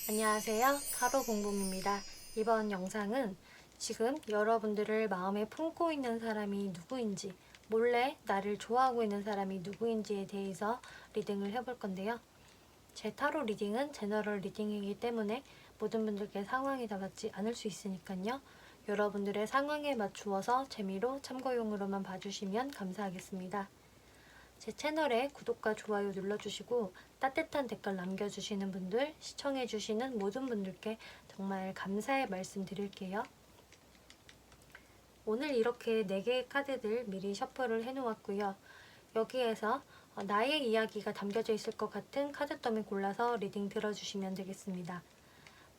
안녕하세요. 타로 봉봉입니다. 이번 영상은 지금 여러분들을 마음에 품고 있는 사람이 누구인지, 몰래 나를 좋아하고 있는 사람이 누구인지에 대해서 리딩을 해볼 건데요. 제 타로 리딩은 제너럴 리딩이기 때문에 모든 분들께 상황이 다 맞지 않을 수 있으니까요. 여러분들의 상황에 맞추어서 재미로 참고용으로만 봐주시면 감사하겠습니다. 제 채널에 구독과 좋아요 눌러주시고 따뜻한 댓글 남겨주시는 분들, 시청해주시는 모든 분들께 정말 감사의 말씀 드릴게요. 오늘 이렇게 4개의 카드들 미리 셔플을 해놓았고요. 여기에서 나의 이야기가 담겨져 있을 것 같은 카드 더미 골라서 리딩 들어주시면 되겠습니다.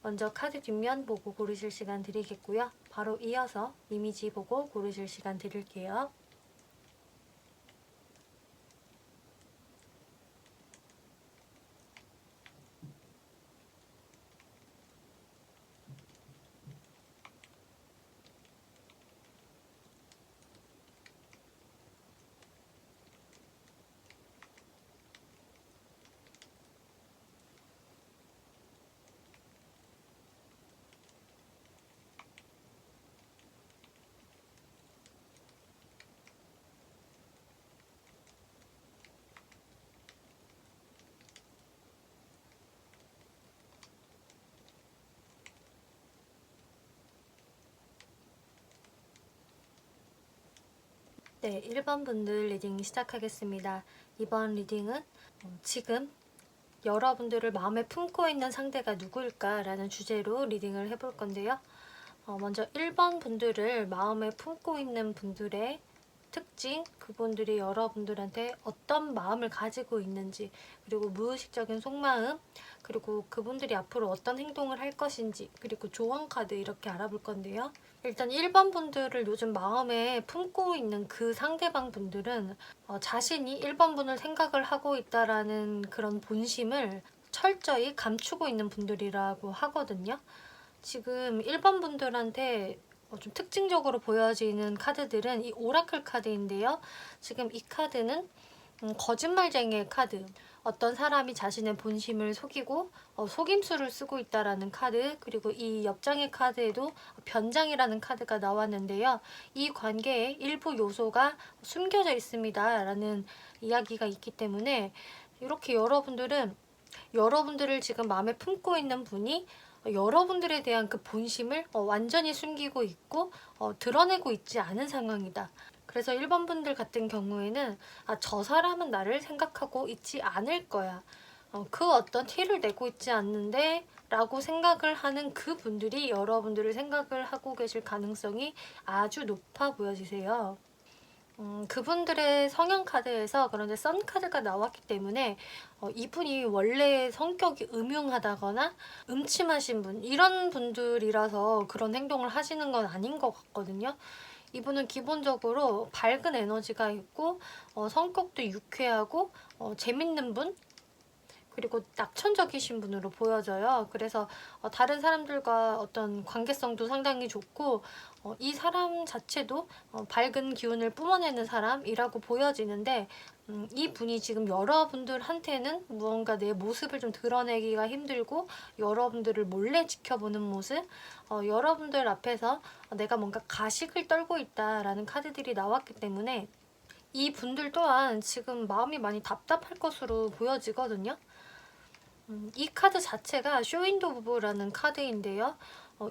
먼저 카드 뒷면 보고 고르실 시간 드리겠고요. 바로 이어서 이미지 보고 고르실 시간 드릴게요. 네, 1번 분들 리딩 시작하겠습니다. 이번 리딩은 지금 여러분들을 마음에 품고 있는 상대가 누구일까라는 주제로 리딩을 해볼 건데요. 먼저 1번 분들을 마음에 품고 있는 분들의 특징, 그분들이 여러분들한테 어떤 마음을 가지고 있는지, 그리고 무의식적인 속마음, 그리고 그분들이 앞으로 어떤 행동을 할 것인지, 그리고 조언 카드 이렇게 알아볼 건데요. 일단 1번 분들을 요즘 마음에 품고 있는 그 상대방 분들은 자신이 1번 분을 생각을 하고 있다라는 그런 본심을 철저히 감추고 있는 분들이라고 하거든요. 지금 1번 분들한테 좀 특징적으로 보여지는 카드들은 이 오라클 카드인데요. 지금 이 카드는 거짓말쟁이의 카드. 어떤 사람이 자신의 본심을 속이고 속임수를 쓰고 있다라는 카드, 그리고 이 옆장의 카드에도 변장이라는 카드가 나왔는데요. 이 관계에 일부 요소가 숨겨져 있습니다 라는 이야기가 있기 때문에 이렇게 여러분들을 지금 마음에 품고 있는 분이 여러분들에 대한 그 본심을 완전히 숨기고 있고 드러내고 있지 않은 상황이다. 그래서 1번 분들 같은 경우에는 저 사람은 나를 생각하고 있지 않을 거야. 그 어떤 티를 내고 있지 않는데 라고 생각을 하는 그 분들이 여러분들을 생각을 하고 계실 가능성이 아주 높아 보여지세요. 그분들의 성형 카드에서 그런데 선 카드가 나왔기 때문에 이분이 원래 성격이 음흉하다거나 음침하신 분, 이런 분들이라서 그런 행동을 하시는 건 아닌 것 같거든요. 이분은 기본적으로 밝은 에너지가 있고 성격도 유쾌하고 재밌는 분, 그리고 낙천적이신 분으로 보여져요. 그래서 다른 사람들과 어떤 관계성도 상당히 좋고 이 사람 자체도 밝은 기운을 뿜어내는 사람이라고 보여지는데 이 분이 지금 여러분들한테는 무언가 내 모습을 좀 드러내기가 힘들고 여러분들을 몰래 지켜보는 모습, 여러분들 앞에서 내가 뭔가 가식을 떨고 있다라는 카드들이 나왔기 때문에 이 분들 또한 지금 마음이 많이 답답할 것으로 보여지거든요. 이 카드 자체가 쇼윈도 부부라는 카드인데요.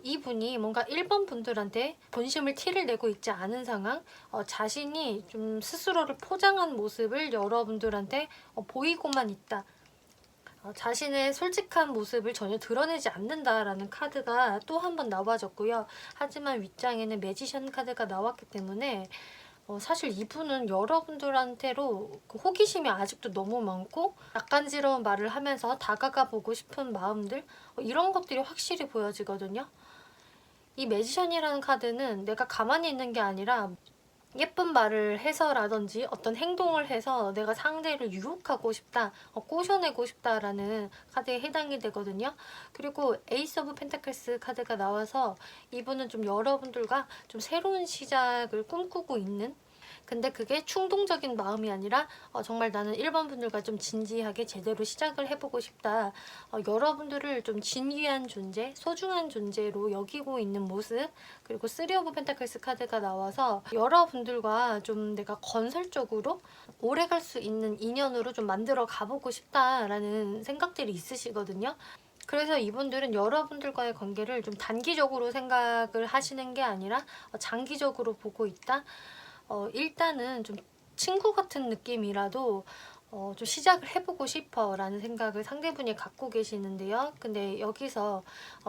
이분이 뭔가 1번 분들한테 본심을 티를 내고 있지 않은 상황, 자신이 좀 스스로를 포장한 모습을 여러분들한테 보이고만 있다. 자신의 솔직한 모습을 전혀 드러내지 않는다라는 카드가 또 한 번 나와졌고요. 하지만 윗장에는 매지션 카드가 나왔기 때문에 사실 이분은 여러분들한테로 그 호기심이 아직도 너무 많고 낯간지러운 말을 하면서 다가가 보고 싶은 마음들, 이런 것들이 확실히 보여지거든요. 이 매지션이라는 카드는 내가 가만히 있는 게 아니라 예쁜 말을 해서라든지 어떤 행동을 해서 내가 상대를 유혹하고 싶다, 꼬셔내고 싶다라는 카드에 해당이 되거든요. 그리고 에이스 오브 펜타클스 카드가 나와서 이분은 좀 여러분들과 좀 새로운 시작을 꿈꾸고 있는, 근데 그게 충동적인 마음이 아니라 정말 나는 1번 분들과 좀 진지하게 제대로 시작을 해보고 싶다. 여러분들을 좀 진귀한 존재, 소중한 존재로 여기고 있는 모습, 그리고 3 오브 펜타클스 카드가 나와서 여러분들과 좀 내가 건설적으로 오래 갈 수 있는 인연으로 좀 만들어 가보고 싶다라는 생각들이 있으시거든요. 그래서 이분들은 여러분들과의 관계를 좀 단기적으로 생각을 하시는 게 아니라 장기적으로 보고 있다. 일단은 좀 친구 같은 느낌이라도 좀 시작을 해보고 싶어 라는 생각을 상대분이 갖고 계시는데요. 근데 여기서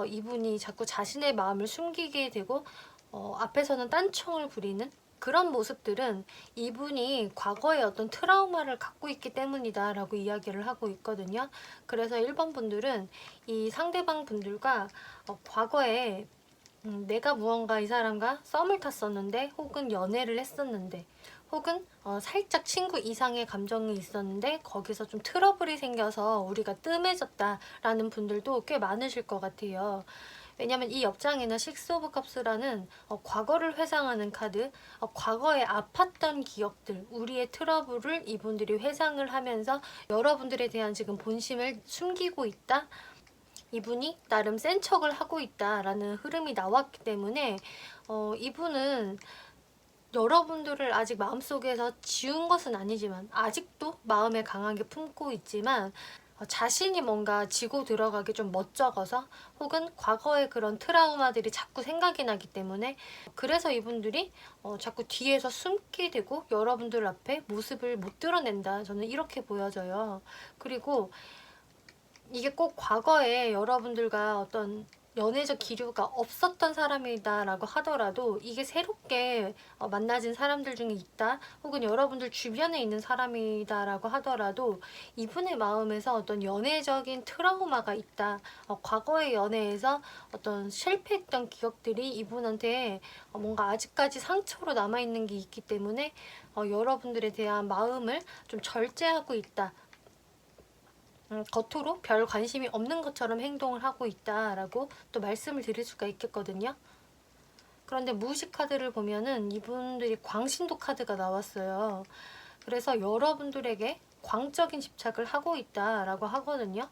이분이 자꾸 자신의 마음을 숨기게 되고 앞에서는 딴청을 부리는 그런 모습들은 이분이 과거에 어떤 트라우마를 갖고 있기 때문이다 라고 이야기를 하고 있거든요. 그래서 1번 분들은 이 상대방 분들과 과거에 내가 무언가 이 사람과 썸을 탔었는데, 혹은 연애를 했었는데, 혹은 살짝 친구 이상의 감정이 있었는데 거기서 좀 트러블이 생겨서 우리가 뜸해졌다라는 분들도 꽤 많으실 것 같아요. 왜냐면 이 옆장에는 6 오브 컵스라는 과거를 회상하는 카드, 과거에 아팠던 기억들, 우리의 트러블을 이분들이 회상을 하면서 여러분들에 대한 지금 본심을 숨기고 있다. 이분이 나름 센 척을 하고 있다라는 흐름이 나왔기 때문에 이분은 여러분들을 아직 마음속에서 지운 것은 아니지만 아직도 마음에 강하게 품고 있지만 자신이 뭔가 지고 들어가기 좀 멋쩍어서, 혹은 과거의 그런 트라우마들이 자꾸 생각이 나기 때문에 그래서 이분들이 자꾸 뒤에서 숨게 되고 여러분들 앞에 모습을 못 드러낸다. 저는 이렇게 보여져요. 그리고 이게 꼭 과거에 여러분들과 어떤 연애적 기류가 없었던 사람이다라고 하더라도 이게 새롭게 만나진 사람들 중에 있다, 혹은 여러분들 주변에 있는 사람이다라고 하더라도 이분의 마음에서 어떤 연애적인 트라우마가 있다. 과거의 연애에서 어떤 실패했던 기억들이 이분한테 뭔가 아직까지 상처로 남아있는 게 있기 때문에 여러분들에 대한 마음을 좀 절제하고 있다. 겉으로 별 관심이 없는 것처럼 행동을 하고 있다라고 또 말씀을 드릴 수가 있겠거든요. 그런데 무의식 카드를 보면은 이분들이 광신도 카드가 나왔어요. 그래서 여러분들에게 광적인 집착을 하고 있다라고 하거든요.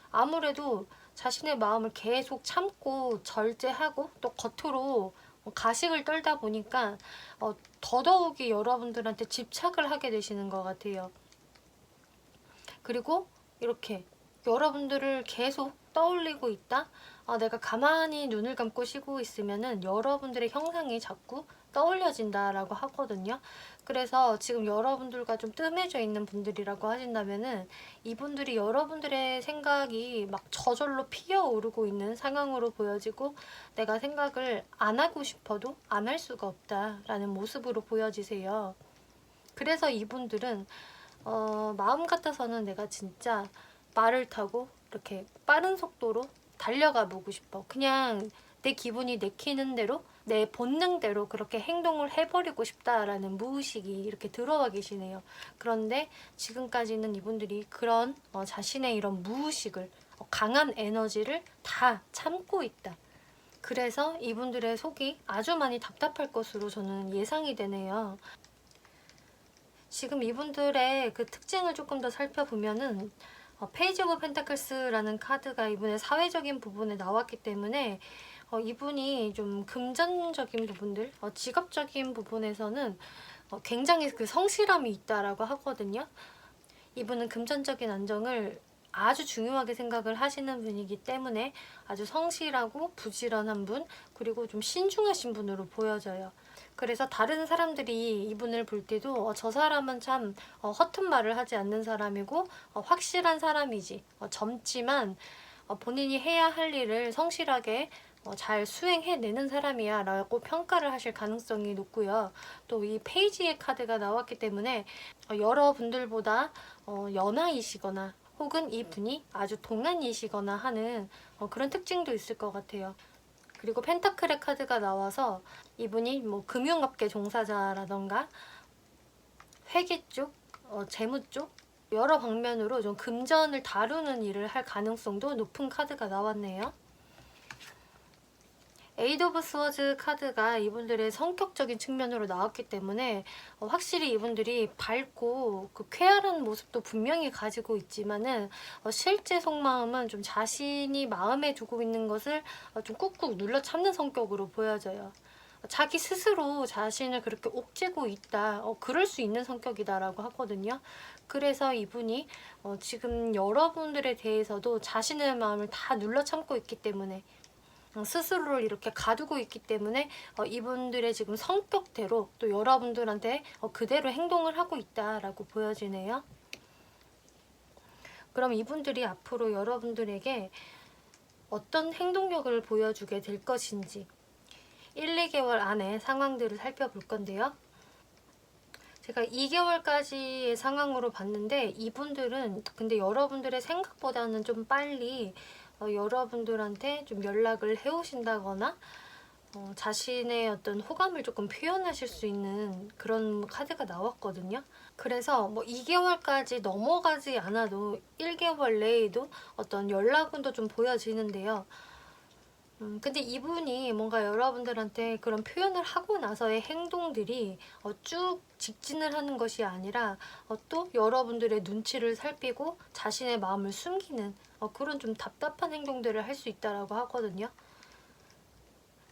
아무래도 자신의 마음을 계속 참고 절제하고 또 겉으로 가식을 떨다 보니까 더더욱이 여러분들한테 집착을 하게 되시는 것 같아요. 그리고 이렇게 여러분들을 계속 떠올리고 있다? 내가 가만히 눈을 감고 쉬고 있으면은 여러분들의 형상이 자꾸 떠올려진다라고 하거든요. 그래서 지금 여러분들과 좀 뜸해져 있는 분들이라고 하신다면은 이분들이 여러분들의 생각이 막 저절로 피어오르고 있는 상황으로 보여지고, 내가 생각을 안 하고 싶어도 안 할 수가 없다라는 모습으로 보여지세요. 그래서 이분들은 마음 같아서는 내가 진짜 말을 타고 이렇게 빠른 속도로 달려가 보고 싶어. 그냥 내 기분이 내키는 대로, 내 본능대로 그렇게 행동을 해버리고 싶다라는 무의식이 이렇게 들어와 계시네요. 그런데 지금까지는 이분들이 그런 자신의 이런 무의식을, 강한 에너지를 다 참고 있다. 그래서 이분들의 속이 아주 많이 답답할 것으로 저는 예상이 되네요. 지금 이분들의 그 특징을 조금 더 살펴보면은 페이지 오브 펜타클스라는 카드가 이분의 사회적인 부분에 나왔기 때문에 이분이 좀 금전적인 부분들, 직업적인 부분에서는 굉장히 그 성실함이 있다라고 하거든요. 이분은 금전적인 안정을 아주 중요하게 생각을 하시는 분이기 때문에 아주 성실하고 부지런한 분, 그리고 좀 신중하신 분으로 보여져요. 그래서 다른 사람들이 이분을 볼 때도 저 사람은 참 허튼 말을 하지 않는 사람이고 확실한 사람이지, 젊지만 본인이 해야 할 일을 성실하게 잘 수행해내는 사람이야 라고 평가를 하실 가능성이 높고요. 또 이 페이지의 카드가 나왔기 때문에 여러분들보다 연하이시거나, 혹은 이분이 아주 동안이시거나 하는 그런 특징도 있을 것 같아요. 그리고 펜타클의 카드가 나와서 이분이 뭐 금융업계 종사자라던가 회계 쪽, 재무 쪽, 여러 방면으로 좀 금전을 다루는 일을 할 가능성도 높은 카드가 나왔네요. 에이드 오브 스워즈 카드가 이분들의 성격적인 측면으로 나왔기 때문에 확실히 이분들이 밝고 그 쾌활한 모습도 분명히 가지고 있지만은 실제 속마음은 좀 자신이 마음에 두고 있는 것을 좀 꾹꾹 눌러 참는 성격으로 보여져요. 자기 스스로 자신을 그렇게 옥죄고 있다. 그럴 수 있는 성격이다라고 하거든요. 그래서 이분이 지금 여러분들에 대해서도 자신의 마음을 다 눌러 참고 있기 때문에 스스로를 이렇게 가두고 있기 때문에 이분들의 지금 성격대로 또 여러분들한테 그대로 행동을 하고 있다라고 보여지네요. 그럼 이분들이 앞으로 여러분들에게 어떤 행동력을 보여주게 될 것인지 1, 2개월 안에 상황들을 살펴볼 건데요. 제가 2개월까지의 상황으로 봤는데 이분들은 근데 여러분들의 생각보다는 좀 빨리 여러분들한테 좀 연락을 해오신다거나 자신의 어떤 호감을 조금 표현하실 수 있는 그런 카드가 나왔거든요. 그래서 뭐 2개월까지 넘어가지 않아도 1개월 내에도 어떤 연락운도 좀 보여지는데요. 근데 이분이 뭔가 여러분들한테 그런 표현을 하고 나서의 행동들이 쭉 직진을 하는 것이 아니라 또 여러분들의 눈치를 살피고 자신의 마음을 숨기는 그런 좀 답답한 행동들을 할 수 있다라고 하거든요.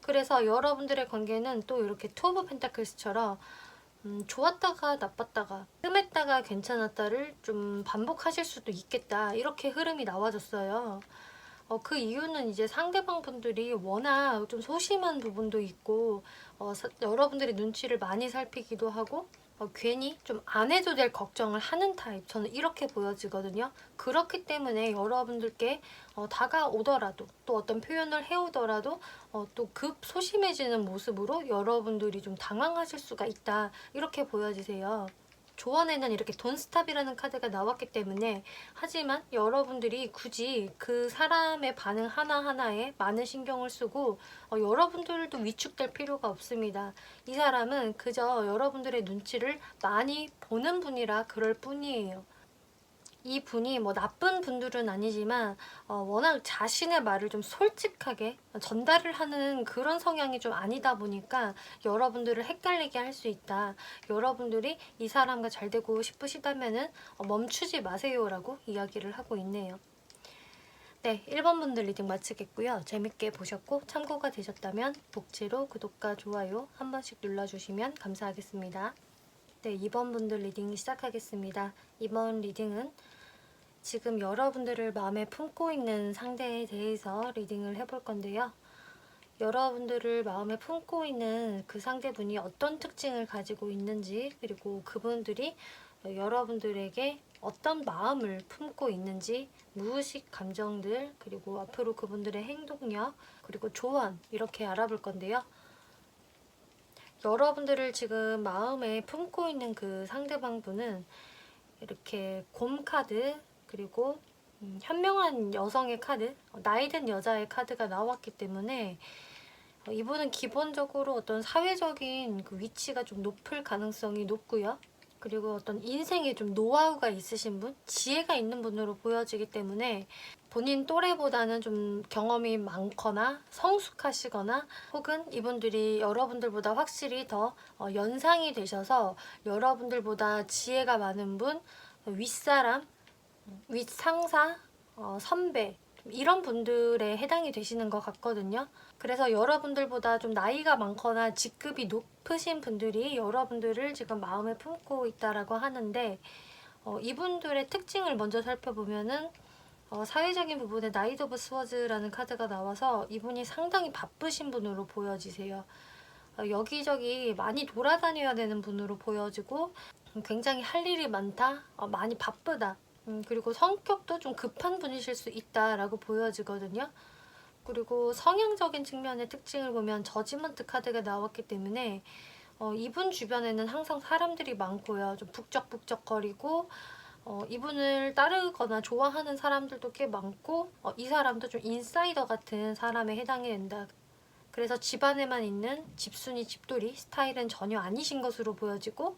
그래서 여러분들의 관계는 또 이렇게 투 오브 펜타클스처럼 좋았다가 나빴다가 뜸했다가 괜찮았다를 좀 반복하실 수도 있겠다, 이렇게 흐름이 나와졌어요. 그 이유는 이제 상대방 분들이 워낙 좀 소심한 부분도 있고 여러분들의 눈치를 많이 살피기도 하고 괜히 좀 안 해도 될 걱정을 하는 타입, 저는 이렇게 보여지거든요. 그렇기 때문에 여러분들께 다가오더라도 또 어떤 표현을 해오더라도 또 급 소심해지는 모습으로 여러분들이 좀 당황하실 수가 있다, 이렇게 보여지세요. 조언에는 이렇게 돈스탑이라는 카드가 나왔기 때문에, 하지만 여러분들이 굳이 그 사람의 반응 하나하나에 많은 신경을 쓰고 여러분들도 위축될 필요가 없습니다. 이 사람은 그저 여러분들의 눈치를 많이 보는 분이라 그럴 뿐이에요. 이 분이 뭐 나쁜 분들은 아니지만 워낙 자신의 말을 좀 솔직하게 전달을 하는 그런 성향이 좀 아니다 보니까 여러분들을 헷갈리게 할 수 있다. 여러분들이 이 사람과 잘 되고 싶으시다면은 멈추지 마세요라고 이야기를 하고 있네요. 네, 1번 분들 리딩 마치겠고요. 재밌게 보셨고 참고가 되셨다면 복지로 구독과 좋아요 한 번씩 눌러주시면 감사하겠습니다. 네, 2번 분들 리딩 시작하겠습니다. 이번 리딩은 지금 여러분들을 마음에 품고 있는 상대에 대해서 리딩을 해볼 건데요. 여러분들을 마음에 품고 있는 그 상대분이 어떤 특징을 가지고 있는지, 그리고 그분들이 여러분들에게 어떤 마음을 품고 있는지, 무의식 감정들, 그리고 앞으로 그분들의 행동력, 그리고 조언, 이렇게 알아볼 건데요. 여러분들을 지금 마음에 품고 있는 그 상대방 분은 이렇게 곰 카드, 그리고 현명한 여성의 카드, 나이든 여자의 카드가 나왔기 때문에 이분은 기본적으로 어떤 사회적인 그 위치가 좀 높을 가능성이 높고요. 그리고 어떤 인생에 좀 노하우가 있으신 분, 지혜가 있는 분으로 보여지기 때문에 본인 또래보다는 좀 경험이 많거나 성숙하시거나, 혹은 이분들이 여러분들보다 확실히 더 연상이 되셔서 여러분들보다 지혜가 많은 분, 윗사람, 윗상사, 선배, 이런 분들에 해당이 되시는 것 같거든요. 그래서 여러분들보다 좀 나이가 많거나 직급이 높으신 분들이 여러분들을 지금 마음에 품고 있다라고 하는데, 이분들의 특징을 먼저 살펴보면은 사회적인 부분에 나이트 오브 스워즈라는 카드가 나와서 이분이 상당히 바쁘신 분으로 보여지세요. 여기저기 많이 돌아다녀야 되는 분으로 보여지고 굉장히 할 일이 많다, 많이 바쁘다, 그리고 성격도 좀 급한 분이실 수 있다라고 보여지거든요. 그리고 성향적인 측면의 특징을 보면 저지먼트 카드가 나왔기 때문에 이분 주변에는 항상 사람들이 많고요. 좀 북적북적거리고 이분을 따르거나 좋아하는 사람들도 꽤 많고 이 사람도 좀 인사이더 같은 사람에 해당이 된다. 그래서 집안에만 있는 집순이 집돌이 스타일은 전혀 아니신 것으로 보여지고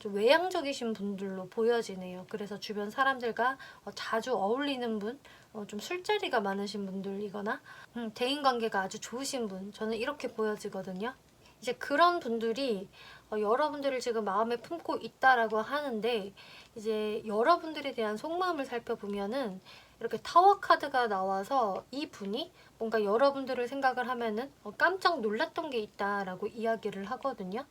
좀 외향적이신 분들로 보여지네요. 그래서 주변 사람들과 자주 어울리는 분, 좀 술자리가 많으신 분들이거나 대인관계가 아주 좋으신 분, 저는 이렇게 보여지거든요. 이제 그런 분들이 여러분들을 지금 마음에 품고 있다라고 하는데, 이제 여러분들에 대한 속마음을 살펴보면은 이렇게 타워 카드가 나와서 이 분이 뭔가 여러분들을 생각을 하면은 깜짝 놀랐던 게 있다라고 이야기를 하거든요.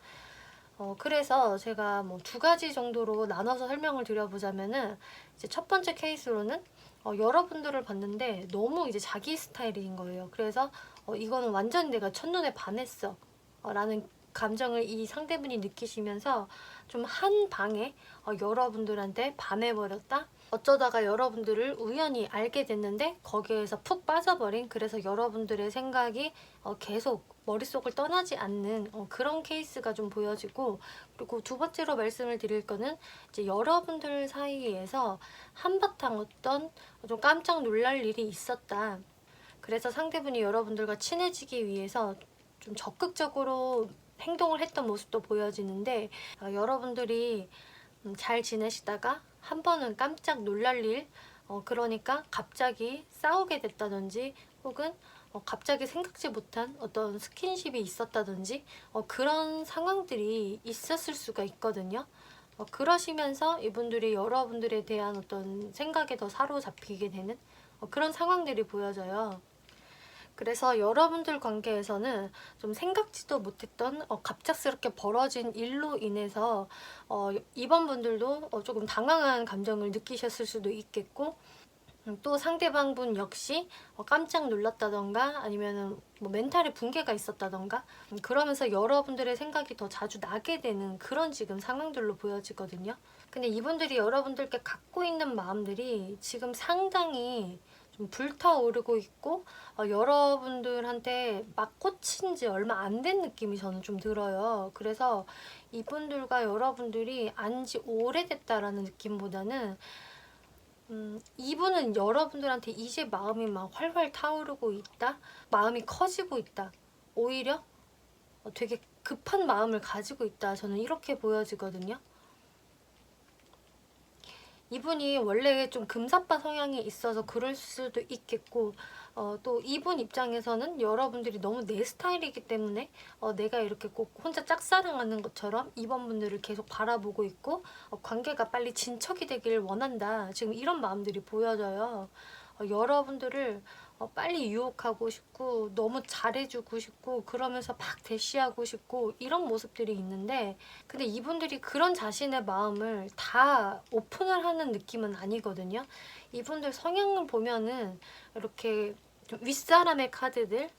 그래서 제가 뭐 두 가지 정도로 나눠서 설명을 드려보자면은, 이제 첫 번째 케이스로는 여러분들을 봤는데 너무 이제 자기 스타일인 거예요. 그래서 이거는 완전히 내가 첫눈에 반했어 라는 감정을 이 상대분이 느끼시면서 좀 한 방에 여러분들한테 반해버렸다. 어쩌다가 여러분들을 우연히 알게 됐는데 거기에서 푹 빠져버린, 그래서 여러분들의 생각이 계속 머릿속을 떠나지 않는 그런 케이스가 좀 보여지고, 그리고 두 번째로 말씀을 드릴 거는 이제 여러분들 사이에서 한바탕 어떤 좀 깜짝 놀랄 일이 있었다. 그래서 상대분이 여러분들과 친해지기 위해서 좀 적극적으로 행동을 했던 모습도 보여지는데, 여러분들이 잘 지내시다가 한 번은 깜짝 놀랄 일, 그러니까 갑자기 싸우게 됐다든지, 혹은 갑자기 생각지 못한 어떤 스킨십이 있었다든지, 그런 상황들이 있었을 수가 있거든요. 그러시면서 이분들이 여러분들에 대한 어떤 생각에 더 사로잡히게 되는 그런 상황들이 보여져요. 그래서 여러분들 관계에서는 좀 생각지도 못했던 갑작스럽게 벌어진 일로 인해서 이번 분들도 조금 당황한 감정을 느끼셨을 수도 있겠고, 또 상대방 분 역시 깜짝 놀랐다던가 아니면은 뭐 멘탈에 붕괴가 있었다던가, 그러면서 여러분들의 생각이 더 자주 나게 되는 그런 지금 상황들로 보여지거든요. 근데 이분들이 여러분들께 갖고 있는 마음들이 지금 상당히 좀 불타오르고 있고, 여러분들한테 막 꽂힌 지 얼마 안 된 느낌이 저는 좀 들어요. 그래서 이분들과 여러분들이 안지 오래됐다라는 느낌보다는 이분은 여러분들한테 이제 마음이 막 활활 타오르고 있다, 마음이 커지고 있다, 오히려 되게 급한 마음을 가지고 있다, 저는 이렇게 보여지거든요. 이분이 원래 좀 금사빠 성향이 있어서 그럴 수도 있겠고, 또 이분 입장에서는 여러분들이 너무 내 스타일이기 때문에 내가 이렇게 꼭 혼자 짝사랑하는 것처럼 이번 분들을 계속 바라보고 있고, 관계가 빨리 진척이 되길 원한다, 지금 이런 마음들이 보여져요. 여러분들을 빨리 유혹하고 싶고 너무 잘해주고 싶고 그러면서 막 대시하고 싶고 이런 모습들이 있는데, 근데 이분들이 그런 자신의 마음을 다 오픈을 하는 느낌은 아니거든요. 이분들 성향을 보면은 이렇게 좀 윗사람의 카드들,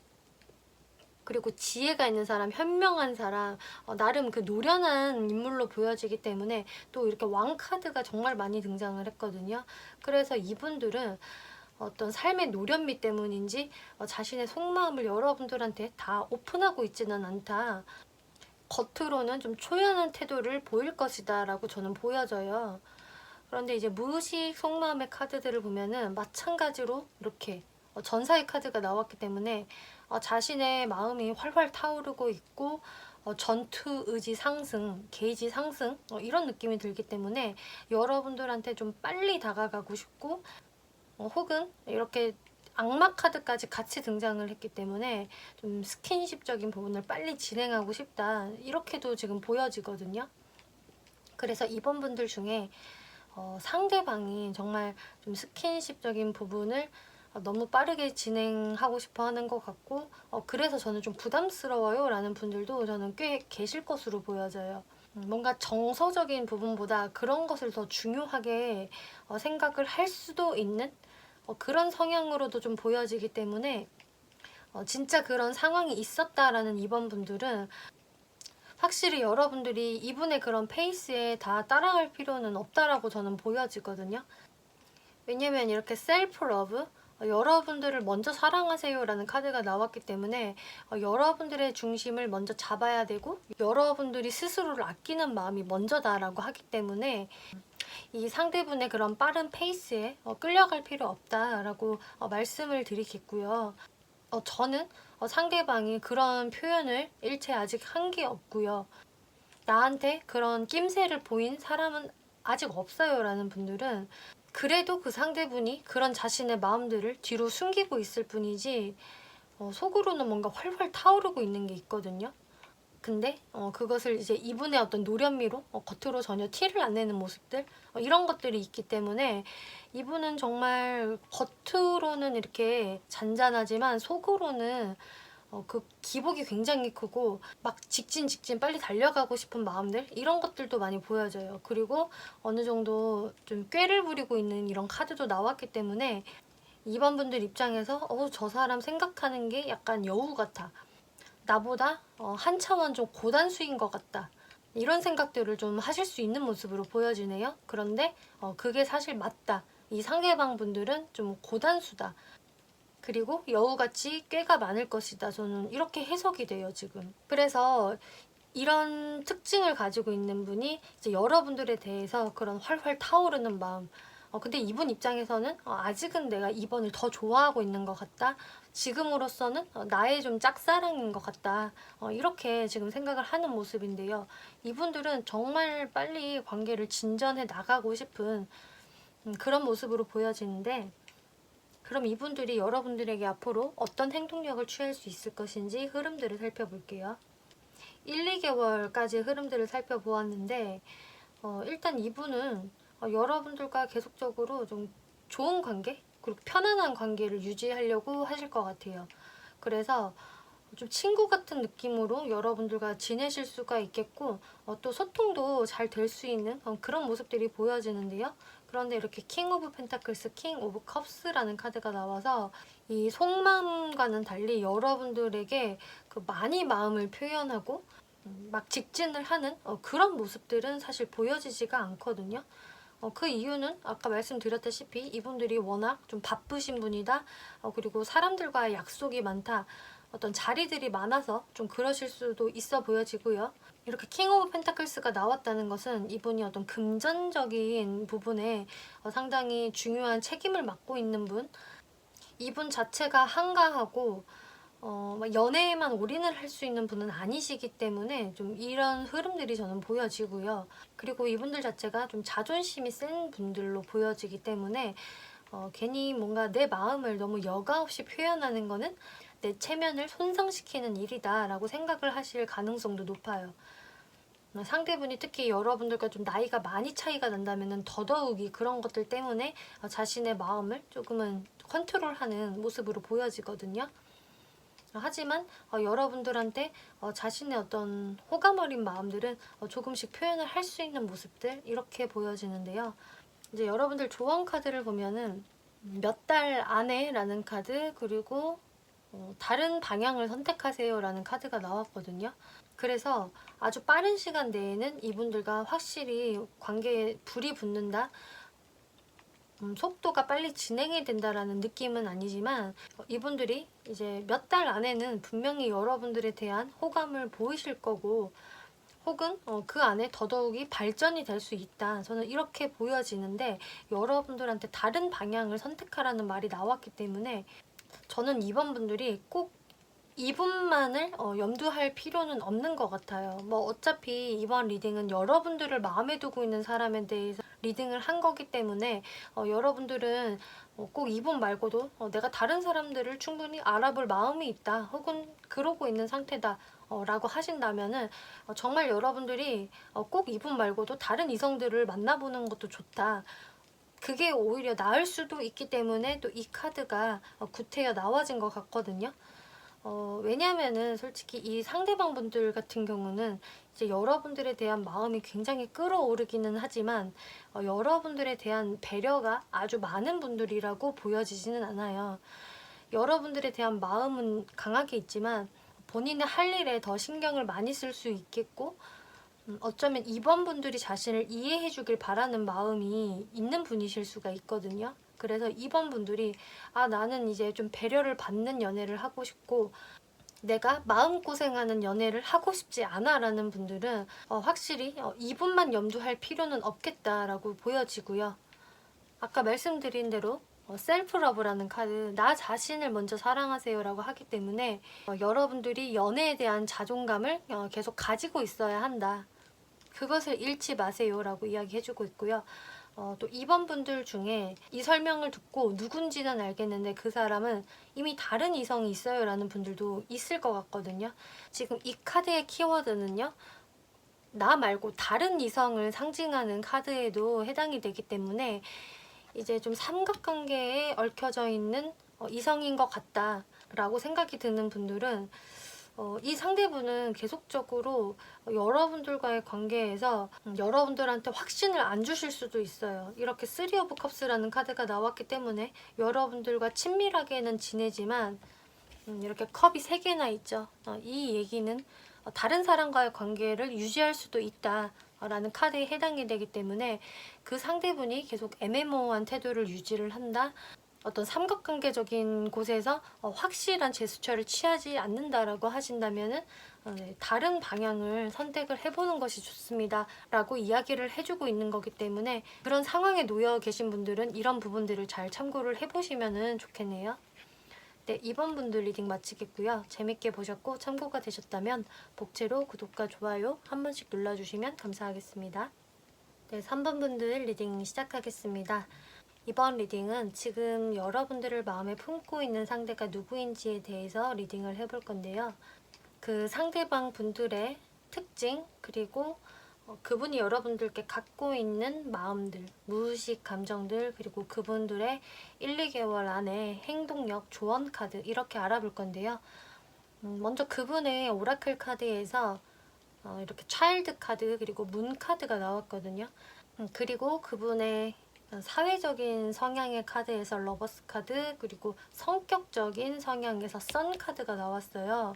그리고 지혜가 있는 사람, 현명한 사람, 나름 그 노련한 인물로 보여지기 때문에 또 이렇게 왕 카드가 정말 많이 등장을 했거든요. 그래서 이분들은 어떤 삶의 노련미 때문인지 자신의 속마음을 여러분들한테 다 오픈하고 있지는 않다. 겉으로는 좀 초연한 태도를 보일 것이다 라고 저는 보여져요. 그런데 이제 무의식 속마음의 카드들을 보면은 마찬가지로 이렇게 전사의 카드가 나왔기 때문에 자신의 마음이 활활 타오르고 있고, 전투 의지 상승, 게이지 상승, 이런 느낌이 들기 때문에 여러분들한테 좀 빨리 다가가고 싶고, 혹은 이렇게 악마 카드까지 같이 등장을 했기 때문에 좀 스킨십적인 부분을 빨리 진행하고 싶다, 이렇게도 지금 보여지거든요. 그래서 이번 분들 중에 상대방이 정말 좀 스킨십적인 부분을 너무 빠르게 진행하고 싶어 하는 것 같고, 그래서 저는 좀 부담스러워요 라는 분들도 저는 꽤 계실 것으로 보여져요. 뭔가 정서적인 부분보다 그런 것을 더 중요하게 생각을 할 수도 있는 그런 성향으로도 좀 보여지기 때문에, 진짜 그런 상황이 있었다라는 이번 분들은 확실히 여러분들이 이분의 그런 페이스에 다 따라갈 필요는 없다라고 저는 보여지거든요. 왜냐면 이렇게 셀프 러브, 여러분들을 먼저 사랑하세요 라는 카드가 나왔기 때문에 여러분들의 중심을 먼저 잡아야 되고, 여러분들이 스스로를 아끼는 마음이 먼저다라고 하기 때문에 이 상대분의 그런 빠른 페이스에 끌려갈 필요 없다라고 말씀을 드리겠고요. 저는 상대방이 그런 표현을 일체 아직 한 게 없고요. 나한테 그런 낌새를 보인 사람은 아직 없어요 라는 분들은 그래도 그 상대분이 그런 자신의 마음들을 뒤로 숨기고 있을 뿐이지 속으로는 뭔가 활활 타오르고 있는 게 있거든요. 근데 그것을 이제 이분의 어떤 노련미로 겉으로 전혀 티를 안 내는 모습들 이런 것들이 있기 때문에 이분은 정말 겉으로는 이렇게 잔잔하지만 속으로는 그 기복이 굉장히 크고 막 직진 빨리 달려가고 싶은 마음들 이런 것들도 많이 보여져요. 그리고 어느 정도 좀 꾀를 부리고 있는 이런 카드도 나왔기 때문에 2번 분들 입장에서 저 사람 생각하는 게 약간 여우 같아. 나보다 한 차원 좀 고단수인 것 같다. 이런 생각들을 좀 하실 수 있는 모습으로 보여지네요. 그런데 그게 사실 맞다. 이 상대방 분들은 좀 고단수다. 그리고 여우같이 꾀가 많을 것이다. 저는 이렇게 해석이 돼요, 지금. 그래서 이런 특징을 가지고 있는 분이 이제 여러분들에 대해서 그런 활활 타오르는 마음. 근데 이분 입장에서는 아직은 내가 2번을 더 좋아하고 있는 것 같다. 지금으로서는 나의 좀 짝사랑인 것 같다. 이렇게 지금 생각을 하는 모습인데요. 이분들은 정말 빨리 관계를 진전해 나가고 싶은 그런 모습으로 보여지는데 그럼 이분들이 여러분들에게 앞으로 어떤 행동력을 취할 수 있을 것인지 흐름들을 살펴볼게요. 1, 2개월까지 흐름들을 살펴보았는데 일단 이분은 여러분들과 계속적으로 좀 좋은 관계 그리고 편안한 관계를 유지하려고 하실 것 같아요. 그래서 좀 친구 같은 느낌으로 여러분들과 지내실 수가 있겠고 또 소통도 잘 될 수 있는 그런 모습들이 보여지는데요. 그런데 이렇게 킹 오브 펜타클스, 킹 오브 컵스라는 카드가 나와서 이 속마음과는 달리 여러분들에게 그 많이 마음을 표현하고 막 직진을 하는 그런 모습들은 사실 보여지지가 않거든요. 그 이유는 아까 말씀드렸다시피 이분들이 워낙 좀 바쁘신 분이다. 그리고 사람들과의 약속이 많다. 어떤 자리들이 많아서 좀 그러실 수도 있어 보여지고요. 이렇게 킹 오브 펜타클스가 나왔다는 것은 이분이 어떤 금전적인 부분에 상당히 중요한 책임을 맡고 있는 분, 이분 자체가 한가하고 막 연애에만 올인을 할 수 있는 분은 아니시기 때문에 좀 이런 흐름들이 저는 보여지고요. 그리고 이분들 자체가 좀 자존심이 센 분들로 보여지기 때문에 괜히 뭔가 내 마음을 너무 여과 없이 표현하는 거는 내 체면을 손상시키는 일이다 라고 생각을 하실 가능성도 높아요. 상대분이 특히 여러분들과 좀 나이가 많이 차이가 난다면 더더욱이 그런 것들 때문에 자신의 마음을 조금은 컨트롤하는 모습으로 보여지거든요. 하지만 여러분들한테 자신의 어떤 호감 어린 마음들은 조금씩 표현을 할 수 있는 모습들 이렇게 보여지는데요. 이제 여러분들 조언 카드를 보면은 몇 달 안에 라는 카드 그리고 다른 방향을 선택하세요 라는 카드가 나왔거든요. 그래서 아주 빠른 시간 내에는 이분들과 확실히 관계에 불이 붙는다. 속도가 빨리 진행이 된다라는 느낌은 아니지만 이분들이 이제 몇 달 안에는 분명히 여러분들에 대한 호감을 보이실 거고 혹은 그 안에 더더욱이 발전이 될 수 있다. 저는 이렇게 보여지는데 여러분들한테 다른 방향을 선택하라는 말이 나왔기 때문에 저는 이번 분들이 꼭 이분만을 염두할 필요는 없는 것 같아요. 뭐 어차피 이번 리딩은 여러분들을 마음에 두고 있는 사람에 대해서 리딩을 한 거기 때문에 여러분들은 꼭 이분 말고도 내가 다른 사람들을 충분히 알아볼 마음이 있다 혹은 그러고 있는 상태다 라고 하신다면은 정말 여러분들이 꼭 이분 말고도 다른 이성들을 만나보는 것도 좋다. 그게 오히려 나을 수도 있기 때문에 또 이 카드가 구태여 나와진 것 같거든요. 왜냐면은 솔직히 이 상대방 분들 같은 경우는 이제 여러분들에 대한 마음이 굉장히 끌어오르기는 하지만 여러분들에 대한 배려가 아주 많은 분들이라고 보여지지는 않아요. 여러분들에 대한 마음은 강하게 있지만 본인의 할 일에 더 신경을 많이 쓸 수 있겠고 어쩌면 이번 분들이 자신을 이해해 주길 바라는 마음이 있는 분이실 수가 있거든요. 그래서 이번 분들이 나는 이제 좀 배려를 받는 연애를 하고 싶고 내가 마음고생하는 연애를 하고 싶지 않아 라는 분들은 확실히 이분만 염두할 필요는 없겠다라고 보여지고요. 아까 말씀드린 대로 셀프러브라는 카드, 나 자신을 먼저 사랑하세요 라고 하기 때문에 여러분들이 연애에 대한 자존감을 계속 가지고 있어야 한다. 그것을 잃지 마세요 라고 이야기해주고 있고요. 또 2번 분들 중에 이 설명을 듣고 누군지는 알겠는데 그 사람은 이미 다른 이성이 있어요 라는 분들도 있을 것 같거든요. 지금 이 카드의 키워드는요, 나 말고 다른 이성을 상징하는 카드에도 해당이 되기 때문에 이제 좀 삼각관계에 얽혀져 있는 이성인 것 같다 라고 생각이 드는 분들은 이 상대분은 계속적으로 여러분들과의 관계에서 여러분들한테 확신을 안 주실 수도 있어요. 이렇게 3 오브 컵스라는 카드가 나왔기 때문에 여러분들과 친밀하게는 지내지만 이렇게 컵이 3개나 있죠. 이 얘기는 다른 사람과의 관계를 유지할 수도 있다 라는 카드에 해당이 되기 때문에 그 상대분이 계속 애매모호한 태도를 유지를 한다, 어떤 삼각관계적인 곳에서 확실한 제스처를 취하지 않는다라고 하신다면은 다른 방향을 선택을 해보는 것이 좋습니다 라고 이야기를 해주고 있는 거기 때문에 그런 상황에 놓여 계신 분들은 이런 부분들을 잘 참고를 해보시면 좋겠네요. 네, 2번 분들 리딩 마치겠고요. 재밌게 보셨고 참고가 되셨다면 복채로 구독과 좋아요 한 번씩 눌러주시면 감사하겠습니다. 네, 3번 분들 리딩 시작하겠습니다. 이번 리딩은 지금 여러분들을 마음에 품고 있는 상대가 누구인지에 대해서 리딩을 해볼 건데요. 그 상대방 분들의 특징, 그리고 그분이 여러분들께 갖고 있는 마음들, 무의식 감정들, 그리고 그분들의 1, 2개월 안에 행동력, 조언 카드 이렇게 알아볼 건데요. 먼저 그분의 오라클 카드에서 이렇게 차일드 카드 그리고 문 카드가 나왔거든요. 그리고 그분의 사회적인 성향의 카드에서 러버스 카드, 그리고 성격적인 성향에서 선 카드가 나왔어요.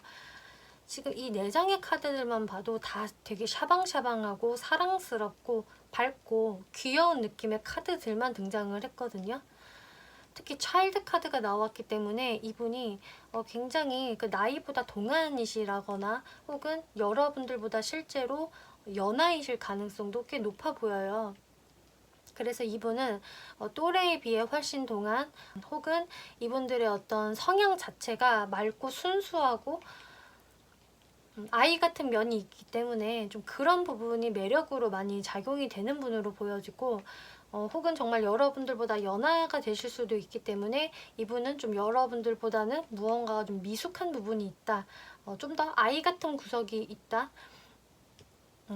지금 이 4장의 카드들만 봐도 다 되게 샤방샤방하고 사랑스럽고 밝고 귀여운 느낌의 카드들만 등장을 했거든요. 특히 차일드 카드가 나왔기 때문에 이분이 굉장히 그 나이보다 동안이시라거나 혹은 여러분들보다 실제로 연하이실 가능성도 꽤 높아 보여요. 그래서 이분은 또래에 비해 훨씬 동안, 혹은 이분들의 어떤 성향 자체가 맑고 순수하고 아이 같은 면이 있기 때문에 좀 그런 부분이 매력으로 많이 작용이 되는 분으로 보여지고, 혹은 정말 여러분들보다 연하가 되실 수도 있기 때문에 이분은 좀 여러분들보다는 무언가가 좀 미숙한 부분이 있다, 좀 더 아이 같은 구석이 있다.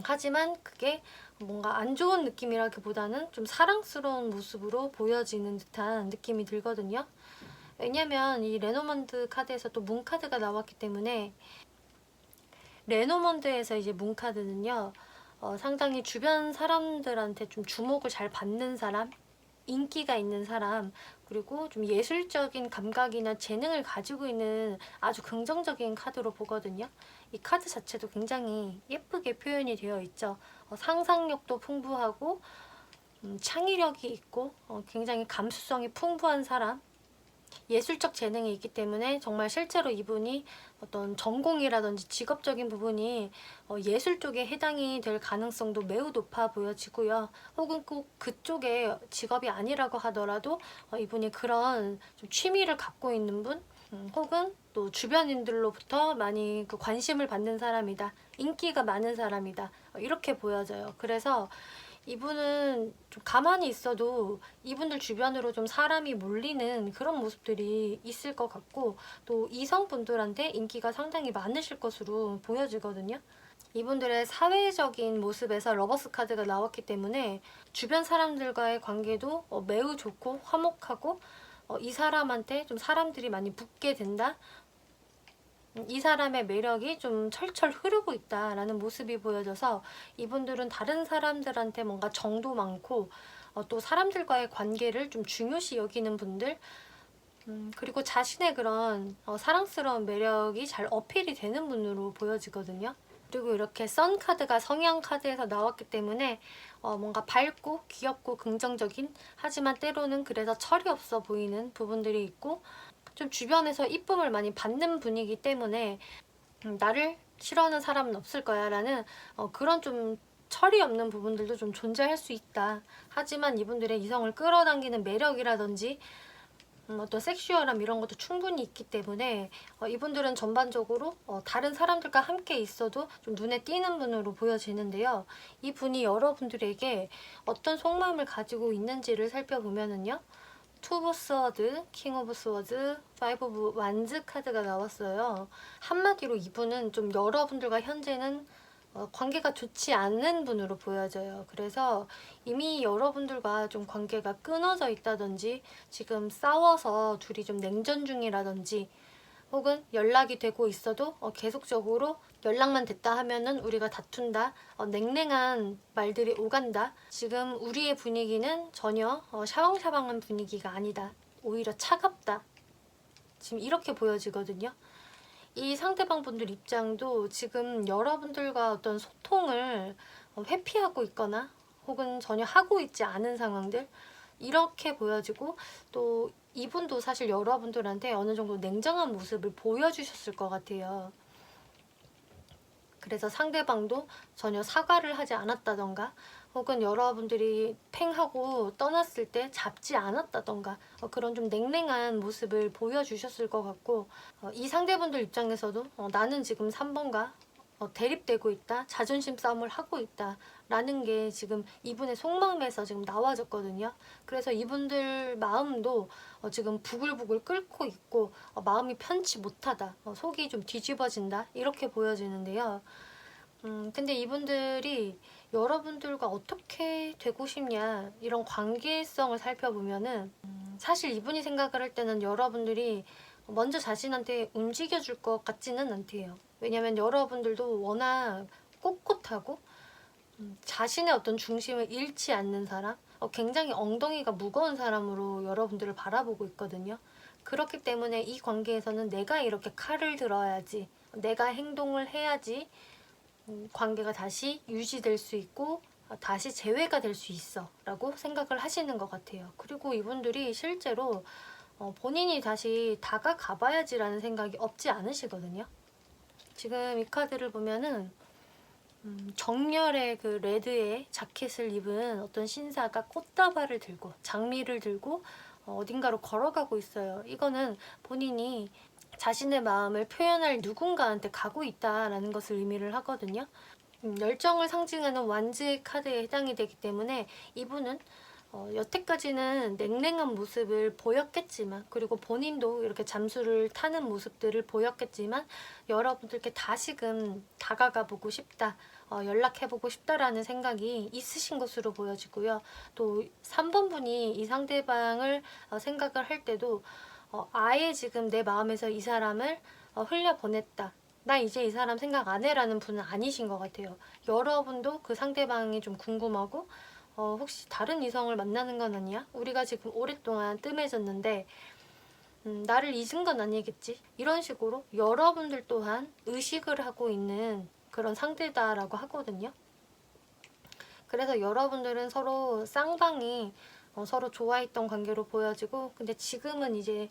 하지만 그게 뭔가 안 좋은 느낌이라기보다는 좀 사랑스러운 모습으로 보여지는 듯한 느낌이 들거든요. 왜냐면 이 레노먼드 카드에서 또 문 카드가 나왔기 때문에, 레노먼드에서 이제 문 카드는요, 상당히 주변 사람들한테 좀 주목을 잘 받는 사람, 인기가 있는 사람, 그리고 좀 예술적인 감각이나 재능을 가지고 있는 아주 긍정적인 카드로 보거든요. 이 카드 자체도 굉장히 예쁘게 표현이 되어 있죠. 상상력도 풍부하고 창의력이 있고 굉장히 감수성이 풍부한 사람, 예술적 재능이 있기 때문에 정말 실제로 이분이 어떤 전공이라든지 직업적인 부분이 예술 쪽에 해당이 될 가능성도 매우 높아 보여지고요. 혹은 꼭 그쪽에 직업이 아니라고 하더라도 이분이 그런 좀 취미를 갖고 있는 분, 혹은 또 주변인들로부터 많이 그 관심을 받는 사람이다, 인기가 많은 사람이다, 이렇게 보여져요. 그래서 이분은 좀 가만히 있어도 이분들 주변으로 좀 사람이 몰리는 그런 모습들이 있을 것 같고, 또 이성분들한테 인기가 상당히 많으실 것으로 보여지거든요. 이분들의 사회적인 모습에서 러버스 카드가 나왔기 때문에 주변 사람들과의 관계도 매우 좋고 화목하고, 이 사람한테 좀 사람들이 많이 붙게 된다, 이 사람의 매력이 좀 철철 흐르고 있다라는 모습이 보여져서 이분들은 다른 사람들한테 뭔가 정도 많고, 또 사람들과의 관계를 좀 중요시 여기는 분들, 그리고 자신의 그런 사랑스러운 매력이 잘 어필이 되는 분으로 보여지거든요. 그리고 이렇게 선 카드가 성향 카드에서 나왔기 때문에 뭔가 밝고 귀엽고 긍정적인, 하지만 때로는 그래서 철이 없어 보이는 부분들이 있고, 좀 주변에서 이쁨을 많이 받는 분이기 때문에 나를 싫어하는 사람은 없을 거야 라는 그런 좀 철이 없는 부분들도 좀 존재할 수 있다. 하지만 이분들의 이성을 끌어당기는 매력이라든지 어떤 섹슈얼함 이런 것도 충분히 있기 때문에 이분들은 전반적으로 다른 사람들과 함께 있어도 좀 눈에 띄는 분으로 보여지는데요. 이 분이 여러분들에게 어떤 속마음을 가지고 있는지를 살펴보면은요. 투 오브 스워드, 킹 오브 스워드, 파이브 오브 완즈 카드가 나왔어요. 한마디로 이분은 좀 여러분들과 현재는 관계가 좋지 않는 분으로 보여져요. 그래서 이미 여러분들과 좀 관계가 끊어져 있다든지 지금 싸워서 둘이 좀 냉전 중이라든지 혹은 연락이 되고 있어도 계속적으로 연락만 됐다 하면은 우리가 다툰다, 냉랭한 말들이 오간다. 지금 우리의 분위기는 전혀 샤방샤방한 분위기가 아니다. 오히려 차갑다. 지금 이렇게 보여지거든요. 이 상대방 분들 입장도 지금 여러분들과 어떤 소통을 회피하고 있거나 혹은 전혀 하고 있지 않은 상황들 이렇게 보여지고, 또 이분도 사실 여러분들한테 어느 정도 냉정한 모습을 보여주셨을 것 같아요. 그래서 상대방도 전혀 사과를 하지 않았다던가 혹은 여러분들이 팽하고 떠났을 때 잡지 않았다던가 그런 좀 냉랭한 모습을 보여주셨을 것 같고, 이 상대분들 입장에서도 나는 지금 3번과 대립되고 있다, 자존심 싸움을 하고 있다 라는 게 지금 이분의 속마음에서 지금 나와졌거든요. 그래서 이분들 마음도 지금 부글부글 끓고 있고 마음이 편치 못하다, 속이 좀 뒤집어진다 이렇게 보여지는데요. 근데 이분들이 여러분들과 어떻게 되고 싶냐 이런 관계성을 살펴보면은 사실 이분이 생각을 할 때는 여러분들이 먼저 자신한테 움직여줄 것 같지는 않대요. 왜냐면 여러분들도 워낙 꼿꼿하고 자신의 어떤 중심을 잃지 않는 사람, 굉장히 엉덩이가 무거운 사람으로 여러분들을 바라보고 있거든요. 그렇기 때문에 이 관계에서는 내가 이렇게 칼을 들어야지, 내가 행동을 해야지 관계가 다시 유지될 수 있고 다시 재회가 될 수 있어 라고 생각을 하시는 것 같아요. 그리고 이분들이 실제로 본인이 다시 다가가 봐야지 라는 생각이 없지 않으시거든요. 지금 이 카드를 보면은 정열의 그 레드의 자켓을 입은 어떤 신사가 꽃다발을 들고 장미를 들고 어딘가로 걸어가고 있어요. 이거는 본인이 자신의 마음을 표현할 누군가한테 가고 있다라는 것을 의미를 하거든요. 열정을 상징하는 완즈의 카드에 해당이 되기 때문에 이분은 여태까지는 냉랭한 모습을 보였겠지만, 그리고 본인도 이렇게 잠수를 타는 모습들을 보였겠지만 여러분들께 다시금 다가가 보고 싶다, 연락해 보고 싶다라는 생각이 있으신 것으로 보여지고요. 또 3번 분이 이 상대방을 생각을 할 때도 아예 지금 내 마음에서 이 사람을 흘려보냈다, 나 이제 이 사람 생각 안 해라는 분은 아니신 것 같아요. 여러분도 그 상대방이 좀 궁금하고 혹시 다른 이성을 만나는 건 아니야? 우리가 지금 오랫동안 뜸해졌는데 나를 잊은 건 아니겠지? 이런 식으로 여러분들 또한 의식을 하고 있는 그런 상태다라고 하거든요. 그래서 여러분들은 서로 쌍방이 서로 좋아했던 관계로 보여지고, 근데 지금은 이제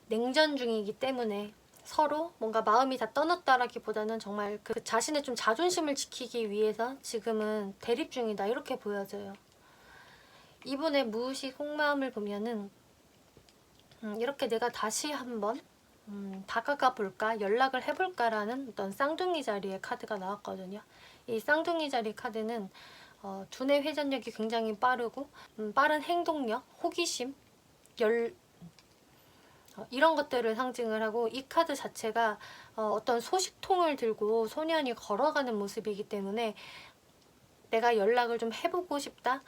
냉전 중이기 때문에 서로 뭔가 마음이 다 떠났다라기보다는 정말 그 자신의 좀 자존심을 지키기 위해서 지금은 대립 중이다 이렇게 보여져요. 이분의 무의식 속마음을 보면은 이렇게 내가 다시 한번 다가가 볼까, 연락을 해볼까 라는 어떤 쌍둥이 자리의 카드가 나왔거든요. 이 쌍둥이 자리 카드는 두뇌 회전력이 굉장히 빠르고 빠른 행동력, 호기심, 이런 것들을 상징을 하고, 이 카드 자체가 어떤 소식통을 들고 소년이 걸어가는 모습이기 때문에 내가 연락을 좀 해보고 싶다,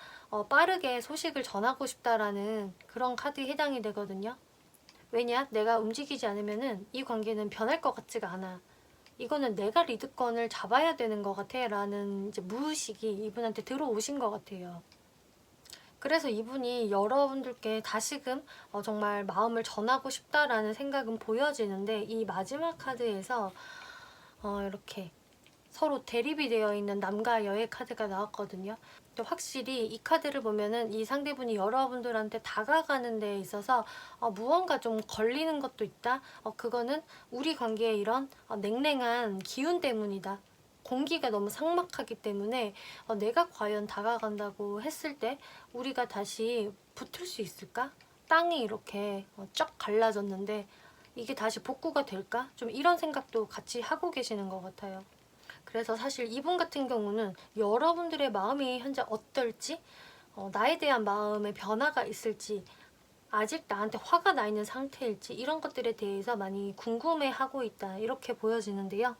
빠르게 소식을 전하고 싶다라는 그런 카드에 해당이 되거든요. 왜냐? 내가 움직이지 않으면은 이 관계는 변할 것 같지가 않아. 이거는 내가 리드권을 잡아야 되는 것 같아 라는 이제 무의식이 이분한테 들어오신 것 같아요. 그래서 이분이 여러분들께 다시금 정말 마음을 전하고 싶다라는 생각은 보여지는데, 이 마지막 카드에서 이렇게 서로 대립이 되어 있는 남과 여의 카드가 나왔거든요. 근데 확실히 이 카드를 보면은 이 상대분이 여러분들한테 다가가는 데 있어서 무언가 좀 걸리는 것도 있다. 그거는 우리 관계의 이런 냉랭한 기운 때문이다. 공기가 너무 삭막하기 때문에 내가 과연 다가간다고 했을 때 우리가 다시 붙을 수 있을까? 땅이 이렇게 쫙 갈라졌는데 이게 다시 복구가 될까? 좀 이런 생각도 같이 하고 계시는 것 같아요. 그래서 사실 이분 같은 경우는 여러분들의 마음이 현재 어떨지, 나에 대한 마음의 변화가 있을지, 아직 나한테 화가 나 있는 상태일지 이런 것들에 대해서 많이 궁금해하고 있다 이렇게 보여지는데요.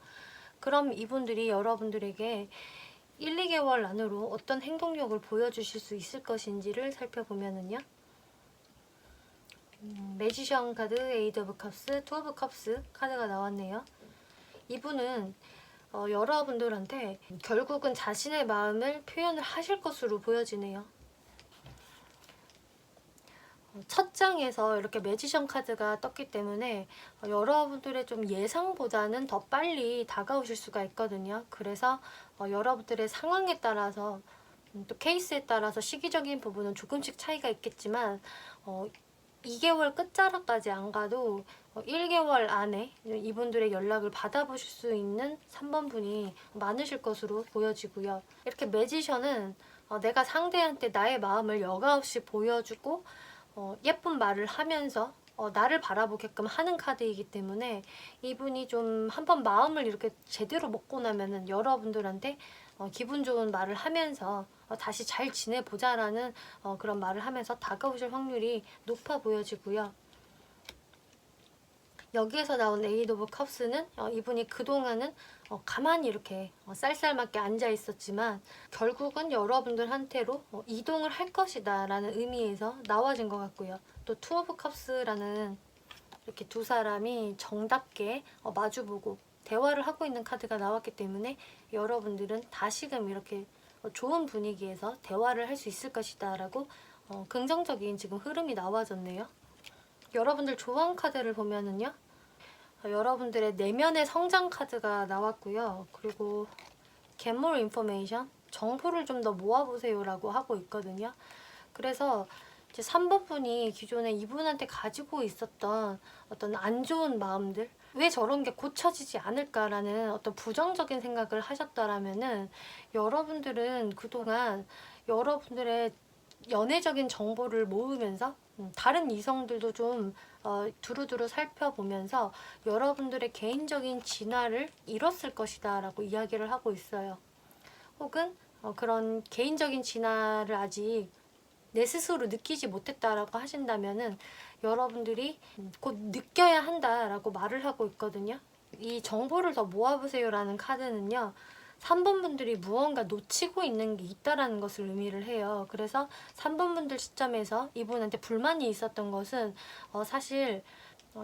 그럼 이분들이 여러분들에게 1, 2개월 안으로 어떤 행동력을 보여주실 수 있을 것인지를 살펴보면은요. 매지션 카드, 에이드 오브 컵스, 투 오브 컵스 카드가 나왔네요. 이분은 여러분들한테 결국은 자신의 마음을 표현을 하실 것으로 보여지네요. 첫 장에서 이렇게 매지션 카드가 떴기 때문에 여러분들의 좀 예상보다는 더 빨리 다가오실 수가 있거든요. 그래서 여러분들의 상황에 따라서 또 케이스에 따라서 시기적인 부분은 조금씩 차이가 있겠지만 2개월 끝자락까지 안 가도 1개월 안에 이분들의 연락을 받아보실 수 있는 3번 분이 많으실 것으로 보여지고요. 이렇게 매지션은 내가 상대한테 나의 마음을 여과없이 보여주고 예쁜 말을 하면서 나를 바라보게끔 하는 카드이기 때문에 이분이 좀 한번 마음을 이렇게 제대로 먹고 나면은 여러분들한테 기분 좋은 말을 하면서 다시 잘 지내보자라는 그런 말을 하면서 다가오실 확률이 높아 보여지고요. 여기에서 나온 에이드 오브 컵스는 이분이 그동안은 가만히 이렇게 쌀쌀맞게 앉아 있었지만 결국은 여러분들한테로 이동을 할 것이다 라는 의미에서 나와진 것 같고요. 또 투 오브 컵스라는 이렇게 두 사람이 정답게 마주보고 대화를 하고 있는 카드가 나왔기 때문에 여러분들은 다시금 이렇게 좋은 분위기에서 대화를 할 수 있을 것이다 라고 긍정적인 지금 흐름이 나와졌네요. 여러분들 조언 카드를 보면은요. 여러분들의 내면의 성장 카드가 나왔고요. 그리고 Get more information, 정보를 좀 더 모아보세요 라고 하고 있거든요. 그래서 이제 3번 분이 기존에 이분한테 가지고 있었던 어떤 안 좋은 마음들, 왜 저런 게 고쳐지지 않을까라는 어떤 부정적인 생각을 하셨다라면은 여러분들은 그동안 여러분들의 연애적인 정보를 모으면서 다른 이성들도 좀 두루두루 살펴보면서 여러분들의 개인적인 진화를 이뤘을 것이다 라고 이야기를 하고 있어요. 혹은 그런 개인적인 진화를 아직 내 스스로 느끼지 못했다라고 하신다면은 여러분들이 곧 느껴야 한다라고 말을 하고 있거든요. 이 정보를 더 모아보세요라는 카드는요. 3번 분들이 무언가 놓치고 있는 게 있다라는 것을 의미를 해요. 그래서 3번 분들 시점에서 이분한테 불만이 있었던 것은 사실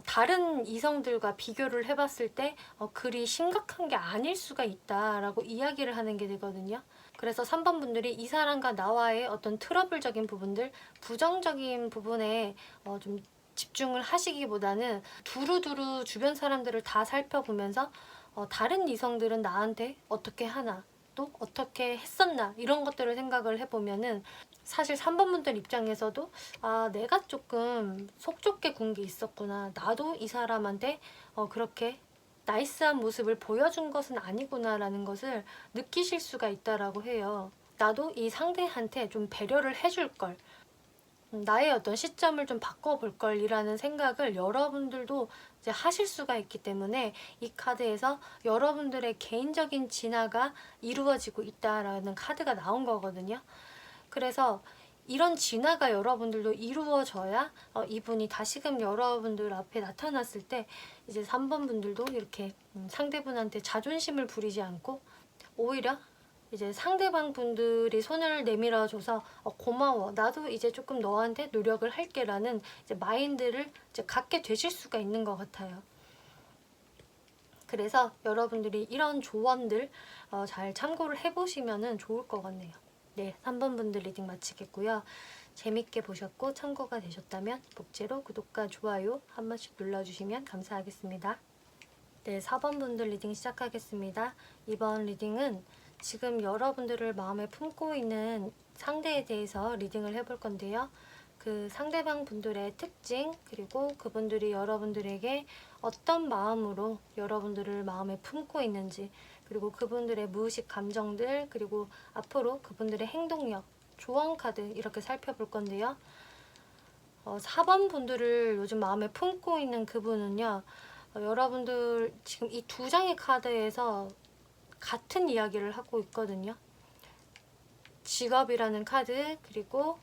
다른 이성들과 비교를 해봤을 때 그리 심각한 게 아닐 수가 있다라고 이야기를 하는 게 되거든요. 그래서 3번 분들이 이 사람과 나와의 어떤 트러블적인 부분들, 부정적인 부분에 좀 집중을 하시기보다는 두루두루 주변 사람들을 다 살펴보면서 다른 이성들은 나한테 어떻게 하나, 또 어떻게 했었나 이런 것들을 생각을 해보면은 사실 3번 분들 입장에서도 내가 조금 속 좁게 군 게 있었구나, 나도 이 사람한테 그렇게 나이스한 모습을 보여준 것은 아니구나 라는 것을 느끼실 수가 있다라고 해요. 나도 이 상대한테 좀 배려를 해줄 걸, 나의 어떤 시점을 좀 바꿔볼 걸이라는 생각을 여러분들도 이제 하실 수가 있기 때문에 이 카드에서 여러분들의 개인적인 진화가 이루어지고 있다라는 카드가 나온 거거든요. 그래서 이런 진화가 여러분들도 이루어져야 이분이 다시금 여러분들 앞에 나타났을 때 이제 3번 분들도 이렇게 상대분한테 자존심을 부리지 않고 오히려 이제 상대방 분들이 손을 내밀어줘서 고마워, 나도 이제 조금 너한테 노력을 할게라는 이제 마인드를 이제 갖게 되실 수가 있는 것 같아요. 그래서 여러분들이 이런 조언들 잘 참고를 해보시면 좋을 것 같네요. 네, 3번 분들 리딩 마치겠고요. 재밌게 보셨고 참고가 되셨다면 복제로 구독과 좋아요 한 번씩 눌러주시면 감사하겠습니다. 네, 4번 분들 리딩 시작하겠습니다. 이번 리딩은 지금 여러분들을 마음에 품고 있는 상대에 대해서 리딩을 해볼 건데요. 그 상대방 분들의 특징, 그리고 그분들이 여러분들에게 어떤 마음으로 여러분들을 마음에 품고 있는지, 그리고 그분들의 무의식 감정들, 그리고 앞으로 그분들의 행동력, 조언 카드 이렇게 살펴볼 건데요. 4번 분들을 요즘 마음에 품고 있는 그분은요. 여러분들 지금 이 두 장의 카드에서 같은 이야기를 하고 있거든요. 직업이라는 카드, 그리고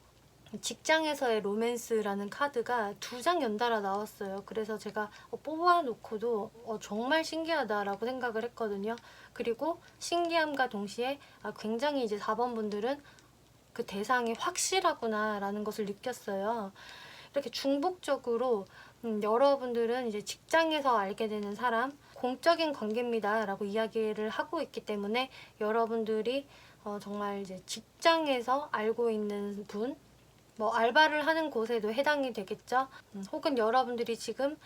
직장에서의 로맨스라는 카드가 두 장 연달아 나왔어요. 그래서 제가 뽑아놓고도 정말 신기하다라고 생각을 했거든요. 그리고 신기함과 동시에 굉장히 이제 4번 분들은 그 대상이 확실하구나 라는 것을 느꼈어요. 이렇게 중복적으로 여러분들은 이제 직장에서 알게 되는 사람, 공적인 관계입니다 라고 이야기를 하고 있기 때문에 여러분들이 정말 이제 직장에서 알고 있는 분, 뭐 알바를 하는 곳에도 해당이 되겠죠. 혹은 여러분들이 지금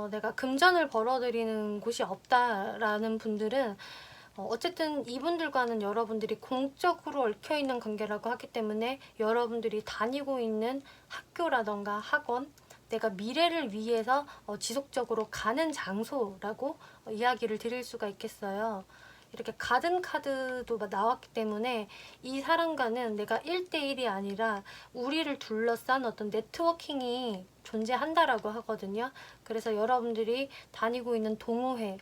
내가 금전을 벌어들이는 곳이 없다라는 분들은 어쨌든 이분들과는 여러분들이 공적으로 얽혀있는 관계라고 하기 때문에 여러분들이 다니고 있는 학교라던가 학원, 내가 미래를 위해서 지속적으로 가는 장소라고 이야기를 드릴 수가 있겠어요. 이렇게 가든 카드도 나왔기 때문에 이 사람과는 내가 1대1이 아니라 우리를 둘러싼 어떤 네트워킹이 존재한다라고 하거든요. 그래서 여러분들이 다니고 있는 동호회,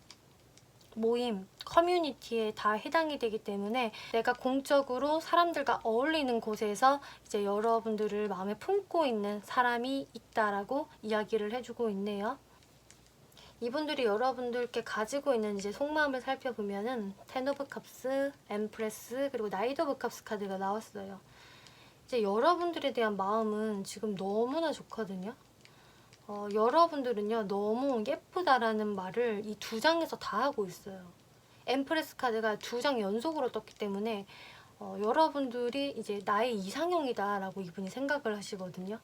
모임, 커뮤니티에 다 해당이 되기 때문에 내가 공적으로 사람들과 어울리는 곳에서 이제 여러분들을 마음에 품고 있는 사람이 있다라고 이야기를 해주고 있네요. 이분들이 여러분들께 가지고 있는 이제 속마음을 살펴보면은 텐 오브 컵스, 엠프레스, 그리고 나이트 오브 컵스 카드가 나왔어요. 이제 여러분들에 대한 마음은 지금 너무나 좋거든요. 여러분들은요 너무 예쁘다라는 말을 이 두 장에서 다 하고 있어요. 엠프레스 카드가 두 장 연속으로 떴기 때문에 여러분들이 이제 나의 이상형이다 라고 이분이 생각을 하시거든요.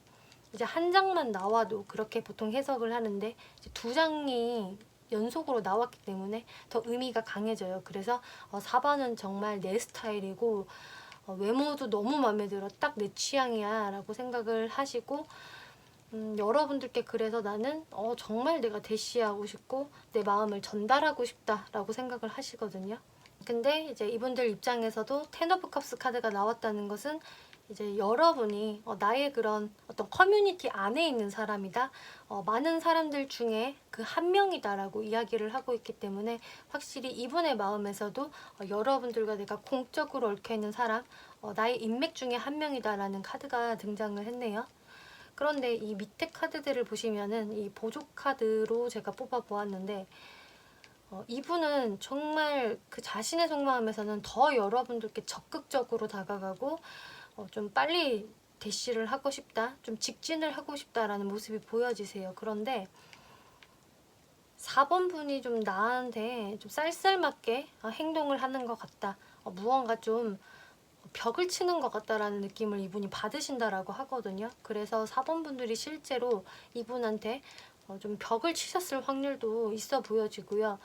이제 한 장만 나와도 그렇게 보통 해석을 하는데 이제 두 장이 연속으로 나왔기 때문에 더 의미가 강해져요. 그래서 4번은 정말 내 스타일이고 외모도 너무 마음에 들어, 딱 내 취향이야 라고 생각을 하시고 여러분들께 그래서 나는 정말 내가 대시하고 싶고 내 마음을 전달하고 싶다라고 생각을 하시거든요. 근데 이제 이분들 입장에서도 텐 오브 컵스 카드가 나왔다는 것은 이제 여러분이 나의 그런 어떤 커뮤니티 안에 있는 사람이다, 많은 사람들 중에 그 한 명이다라고 이야기를 하고 있기 때문에 확실히 이분의 마음에서도 여러분들과 내가 공적으로 얽혀있는 사람, 나의 인맥 중에 한 명이다라는 카드가 등장을 했네요. 그런데 이 밑에 카드들을 보시면은 이 보조 카드로 제가 뽑아 보았는데 이분은 정말 그 자신의 속마음에서는 더 여러분들께 적극적으로 다가가고 좀 빨리 대시를 하고 싶다, 좀 직진을 하고 싶다라는 모습이 보여지세요. 그런데 4번 분이 좀 나한테 좀 쌀쌀맞게 행동을 하는 것 같다, 무언가 좀 벽을 치는 것 같다라는 느낌을 이분이 받으신다라고 하거든요. 그래서 4번 분들이 실제로 이분한테 좀 벽을 치셨을 확률도 있어 보여지고요.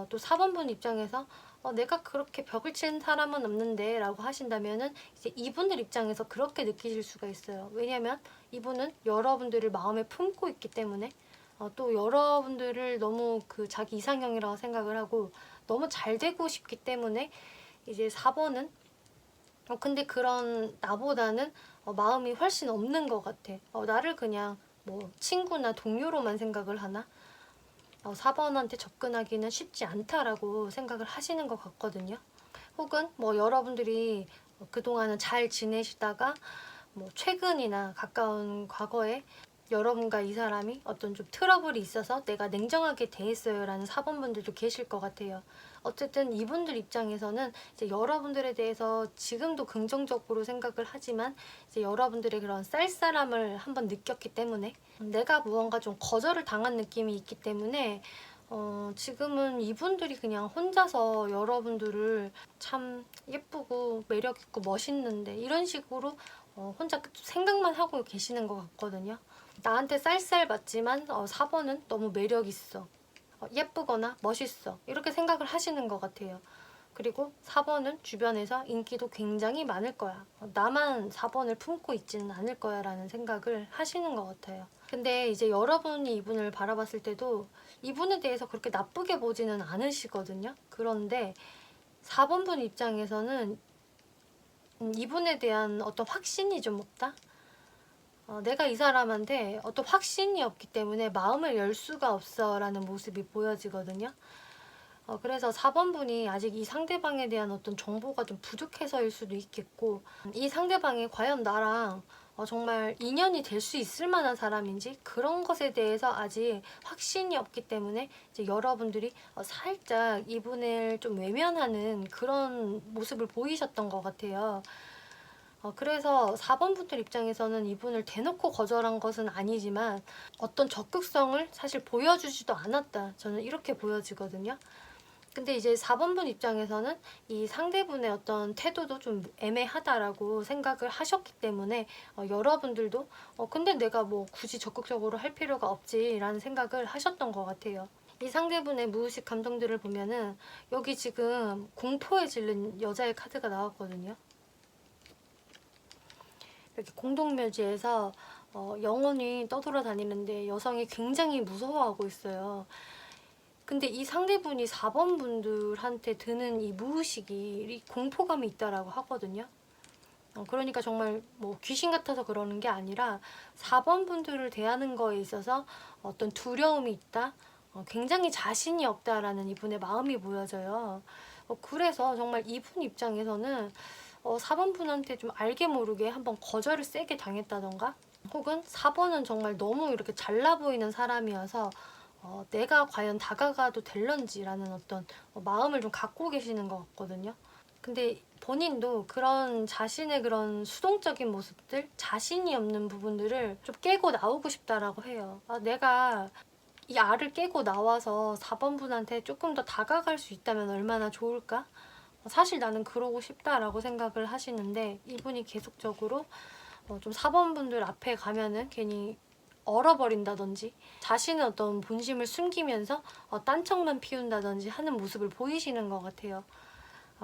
또 4번 분 입장에서 내가 그렇게 벽을 친 사람은 없는데 라고 하신다면은 이제 이분들 입장에서 그렇게 느끼실 수가 있어요. 왜냐면 이분은 여러분들을 마음에 품고 있기 때문에 또 여러분들을 너무 그 자기 이상형이라고 생각을 하고 너무 잘 되고 싶기 때문에 이제 4번은 근데 그런 나보다는 마음이 훨씬 없는 것 같아. 나를 그냥 뭐 친구나 동료로만 생각을 하나? 4번한테 접근하기는 쉽지 않다라고 생각을 하시는 것 같거든요. 혹은 뭐 여러분들이 그동안은 잘 지내시다가 뭐 최근이나 가까운 과거에 여러분과 이 사람이 어떤 좀 트러블이 있어서 내가 냉정하게 대했어요 라는 4번 분들도 계실 것 같아요. 어쨌든 이분들 입장에서는 이제 여러분들에 대해서 지금도 긍정적으로 생각을 하지만 이제 여러분들의 그런 쌀쌀함을 한번 느꼈기 때문에 내가 무언가 좀 거절을 당한 느낌이 있기 때문에 지금은 이분들이 그냥 혼자서 여러분들을 참 예쁘고 매력있고 멋있는데 이런 식으로 혼자 생각만 하고 계시는 것 같거든요. 나한테 쌀쌀 맞지만 4번은 너무 매력있어, 예쁘거나 멋있어 이렇게 생각을 하시는 것 같아요. 그리고 4번은 주변에서 인기도 굉장히 많을 거야, 나만 4번을 품고 있지는 않을 거야 라는 생각을 하시는 것 같아요. 근데 이제 여러분이 이분을 바라봤을 때도 이분에 대해서 그렇게 나쁘게 보지는 않으시거든요. 그런데 4번 분 입장에서는 이분에 대한 어떤 확신이 좀 없다? 내가 이 사람한테 어떤 확신이 없기 때문에 마음을 열 수가 없어 라는 모습이 보여지거든요. 그래서 4번 분이 아직 이 상대방에 대한 어떤 정보가 좀 부족해서일 수도 있겠고, 이 상대방이 과연 나랑 정말 인연이 될 수 있을 만한 사람인지 그런 것에 대해서 아직 확신이 없기 때문에 이제 여러분들이 살짝 이분을 좀 외면하는 그런 모습을 보이셨던 것 같아요. 그래서 4번 분들 입장에서는 이분을 대놓고 거절한 것은 아니지만 어떤 적극성을 사실 보여주지도 않았다. 저는 이렇게 보여지거든요. 근데 이제 4번 분 입장에서는 이 상대분의 어떤 태도도 좀 애매하다라고 생각을 하셨기 때문에 여러분들도 근데 내가 뭐 굳이 적극적으로 할 필요가 없지라는 생각을 하셨던 것 같아요. 이 상대분의 무의식 감정들을 보면은 여기 지금 공포에 질린 여자의 카드가 나왔거든요. 이렇게 공동묘지에서 영혼이 떠돌아다니는데 여성이 굉장히 무서워하고 있어요. 근데 이 상대분이 4번 분들한테 드는 이 무의식이 이 공포감이 있다라고 하거든요. 그러니까 정말 뭐 귀신 같아서 그러는 게 아니라 4번 분들을 대하는 거에 있어서 어떤 두려움이 있다, 굉장히 자신이 없다라는 이분의 마음이 보여져요. 그래서 정말 이분 입장에서는 4번 분한테 좀 알게 모르게 한번 거절을 세게 당했다던가, 혹은 4번은 정말 너무 이렇게 잘나 보이는 사람이어서 내가 과연 다가가도 될런지라는 어떤 마음을 좀 갖고 계시는 것 같거든요. 근데 본인도 그런 자신의 그런 수동적인 모습들, 자신이 없는 부분들을 좀 깨고 나오고 싶다라고 해요. 내가 이 알을 깨고 나와서 4번 분한테 조금 더 다가갈 수 있다면 얼마나 좋을까? 사실 나는 그러고 싶다라고 생각을 하시는데, 이분이 계속적으로 좀 4번 분들 앞에 가면은 괜히 얼어버린다든지 자신의 어떤 본심을 숨기면서 딴청만 피운다든지 하는 모습을 보이시는 것 같아요.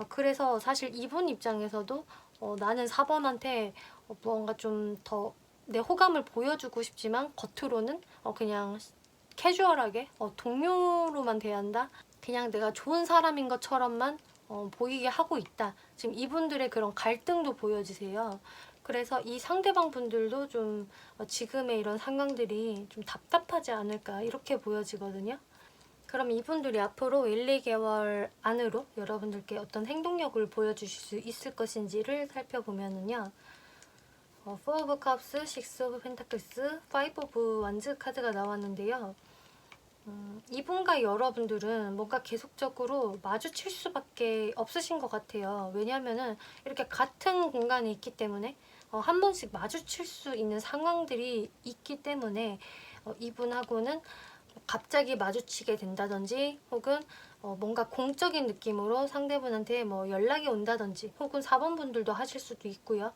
그래서 사실 이분 입장에서도 나는 4번한테 뭔가 좀 더 내 호감을 보여주고 싶지만 겉으로는 그냥 캐주얼하게 동료로만 대한다, 그냥 내가 좋은 사람인 것처럼만 보이게 하고 있다. 지금 이분들의 그런 갈등도 보여지세요. 그래서 이 상대방 분들도 좀 지금의 이런 상황들이 좀 답답하지 않을까 이렇게 보여지거든요. 그럼 이분들이 앞으로 1, 2개월 안으로 여러분들께 어떤 행동력을 보여주실 수 있을 것인지를 살펴보면은요. 4 of Cups, 6 of Pentacles, 5 of Wands 카드가 나왔는데요. 이분과 여러분들은 뭔가 계속적으로 마주칠 수밖에 없으신 것 같아요. 왜냐하면은 이렇게 같은 공간에 있기 때문에 한 번씩 마주칠 수 있는 상황들이 있기 때문에 이분하고는 갑자기 마주치게 된다든지, 혹은 뭔가 공적인 느낌으로 상대분한테 뭐 연락이 온다든지, 혹은 4번 분들도 하실 수도 있고요.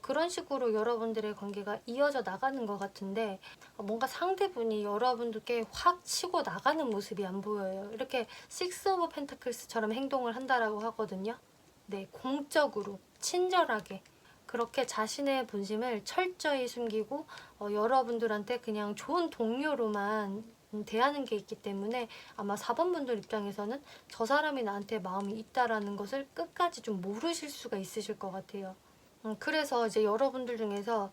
그런 식으로 여러분들의 관계가 이어져 나가는 것 같은데, 뭔가 상대분이 여러분들께 확 치고 나가는 모습이 안 보여요. 이렇게 6 오브 펜타클스처럼 행동을 한다라고 하거든요. 네, 공적으로 친절하게 그렇게 자신의 본심을 철저히 숨기고 여러분들한테 그냥 좋은 동료로만 대하는 게 있기 때문에 아마 4번 분들 입장에서는 저 사람이 나한테 마음이 있다라는 것을 끝까지 좀 모르실 수가 있으실 것 같아요. 그래서 이제 여러분들 중에서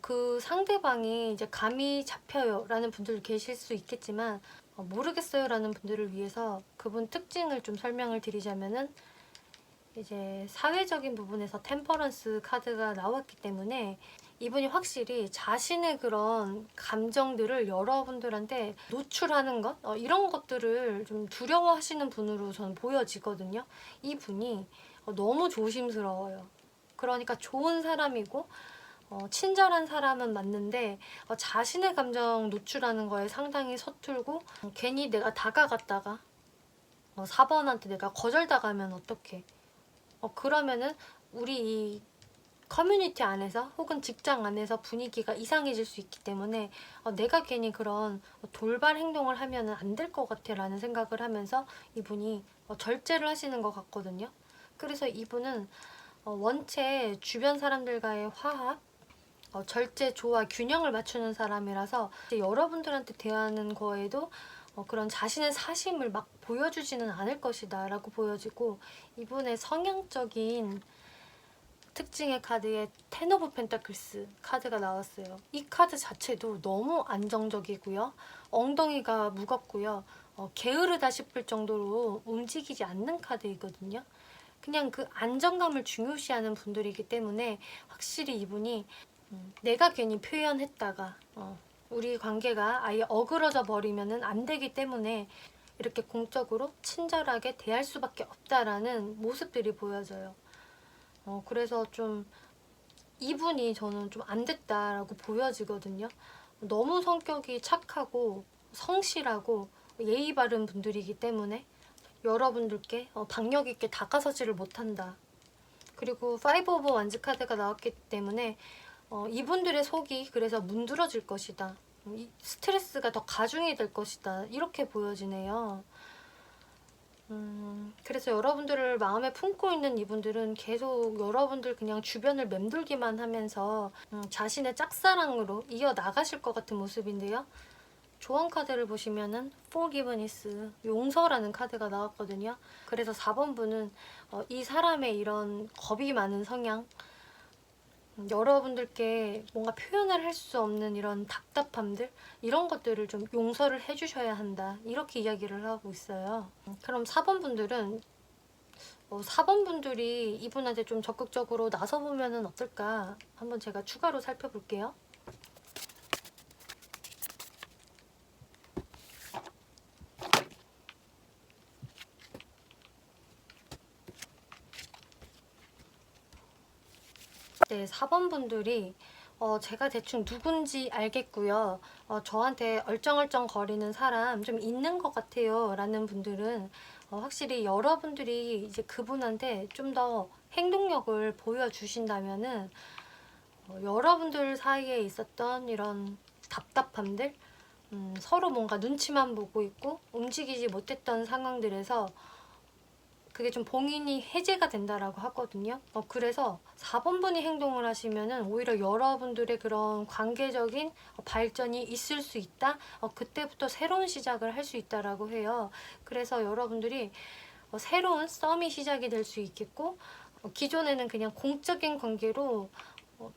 그 상대방이 이제 감이 잡혀요 라는 분들 계실 수 있겠지만, 모르겠어요 라는 분들을 위해서 그분 특징을 좀 설명을 드리자면은, 이제 사회적인 부분에서 템퍼런스 카드가 나왔기 때문에 이분이 확실히 자신의 그런 감정들을 여러분들한테 노출하는 것, 이런 것들을 좀 두려워하시는 분으로 저는 보여지거든요. 이분이 너무 조심스러워요. 그러니까 좋은 사람이고 친절한 사람은 맞는데 자신의 감정 노출하는 거에 상당히 서툴고, 괜히 내가 다가갔다가 4번한테 내가 거절당하면 어떡해. 그러면은 우리 이 커뮤니티 안에서 혹은 직장 안에서 분위기가 이상해질 수 있기 때문에 내가 괜히 그런 돌발 행동을 하면 안 될 것 같아 라는 생각을 하면서 이분이 절제를 하시는 것 같거든요. 그래서 이분은 원체 주변 사람들과의 화합, 절제, 조화, 균형을 맞추는 사람이라서 여러분들한테 대하는 거에도 그런 자신의 사심을 막 보여주지는 않을 것이다 라고 보여지고, 이분의 성향적인 특징의 카드에 텐 오브 펜타클스 카드가 나왔어요. 이 카드 자체도 너무 안정적이고요. 엉덩이가 무겁고요. 게으르다 싶을 정도로 움직이지 않는 카드이거든요. 그냥 그 안정감을 중요시하는 분들이기 때문에 확실히 이분이 내가 괜히 표현했다가 우리 관계가 아예 어그러져 버리면 안 되기 때문에 이렇게 공적으로 친절하게 대할 수밖에 없다라는 모습들이 보여져요. 그래서 좀 이분이 저는 좀 안 됐다라고 보여지거든요. 너무 성격이 착하고 성실하고 예의 바른 분들이기 때문에 여러분들께 박력 있게 다가서지를 못한다. 그리고 5 오브 완즈 카드가 나왔기 때문에 이분들의 속이 그래서 문드러질 것이다. 스트레스가 더 가중이 될 것이다. 이렇게 보여지네요. 그래서 여러분들을 마음에 품고 있는 이분들은 계속 여러분들 그냥 주변을 맴돌기만 하면서 자신의 짝사랑으로 이어나가실 것 같은 모습인데요. 조언 카드를 보시면은 Forgiveness, 용서라는 카드가 나왔거든요. 그래서 4번 분은 이 사람의 이런 겁이 많은 성향, 여러분들께 뭔가 표현을 할 수 없는 이런 답답함들, 이런 것들을 좀 용서를 해주셔야 한다. 이렇게 이야기를 하고 있어요. 그럼 4번 분들은 4번 분들이 이분한테 좀 적극적으로 나서보면 어떨까? 한번 제가 추가로 살펴볼게요. 네, 4번 분들이 제가 대충 누군지 알겠고요. 저한테 얼쩡얼쩡 거리는 사람 좀 있는 것 같아요. 라는 분들은 확실히 여러분들이 이제 그분한테 좀 더 행동력을 보여주신다면은 여러분들 사이에 있었던 이런 답답함들, 서로 뭔가 눈치만 보고 있고 움직이지 못했던 상황들에서 그게 좀 봉인이 해제가 된다라고 하거든요. 그래서 4번 분이 행동을 하시면은 오히려 여러분들의 그런 관계적인 발전이 있을 수 있다. 그때부터 새로운 시작을 할 수 있다라고 해요. 그래서 여러분들이 새로운 썸이 시작이 될 수 있겠고, 기존에는 그냥 공적인 관계로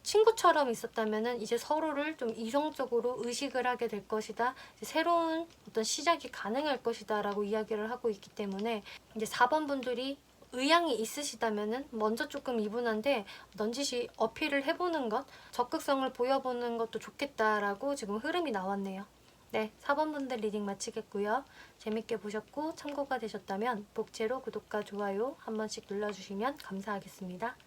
친구처럼 있었다면은 이제 서로를 좀 이성적으로 의식을 하게 될 것이다. 이제 새로운 어떤 시작이 가능할 것이다 라고 이야기를 하고 있기 때문에 이제 4번 분들이 의향이 있으시다면은 먼저 조금 이분한테 넌지시 어필을 해보는 것, 적극성을 보여보는 것도 좋겠다라고 지금 흐름이 나왔네요. 네, 4번 분들 리딩 마치겠고요. 재밌게 보셨고 참고가 되셨다면 복제로 구독과 좋아요 한 번씩 눌러주시면 감사하겠습니다.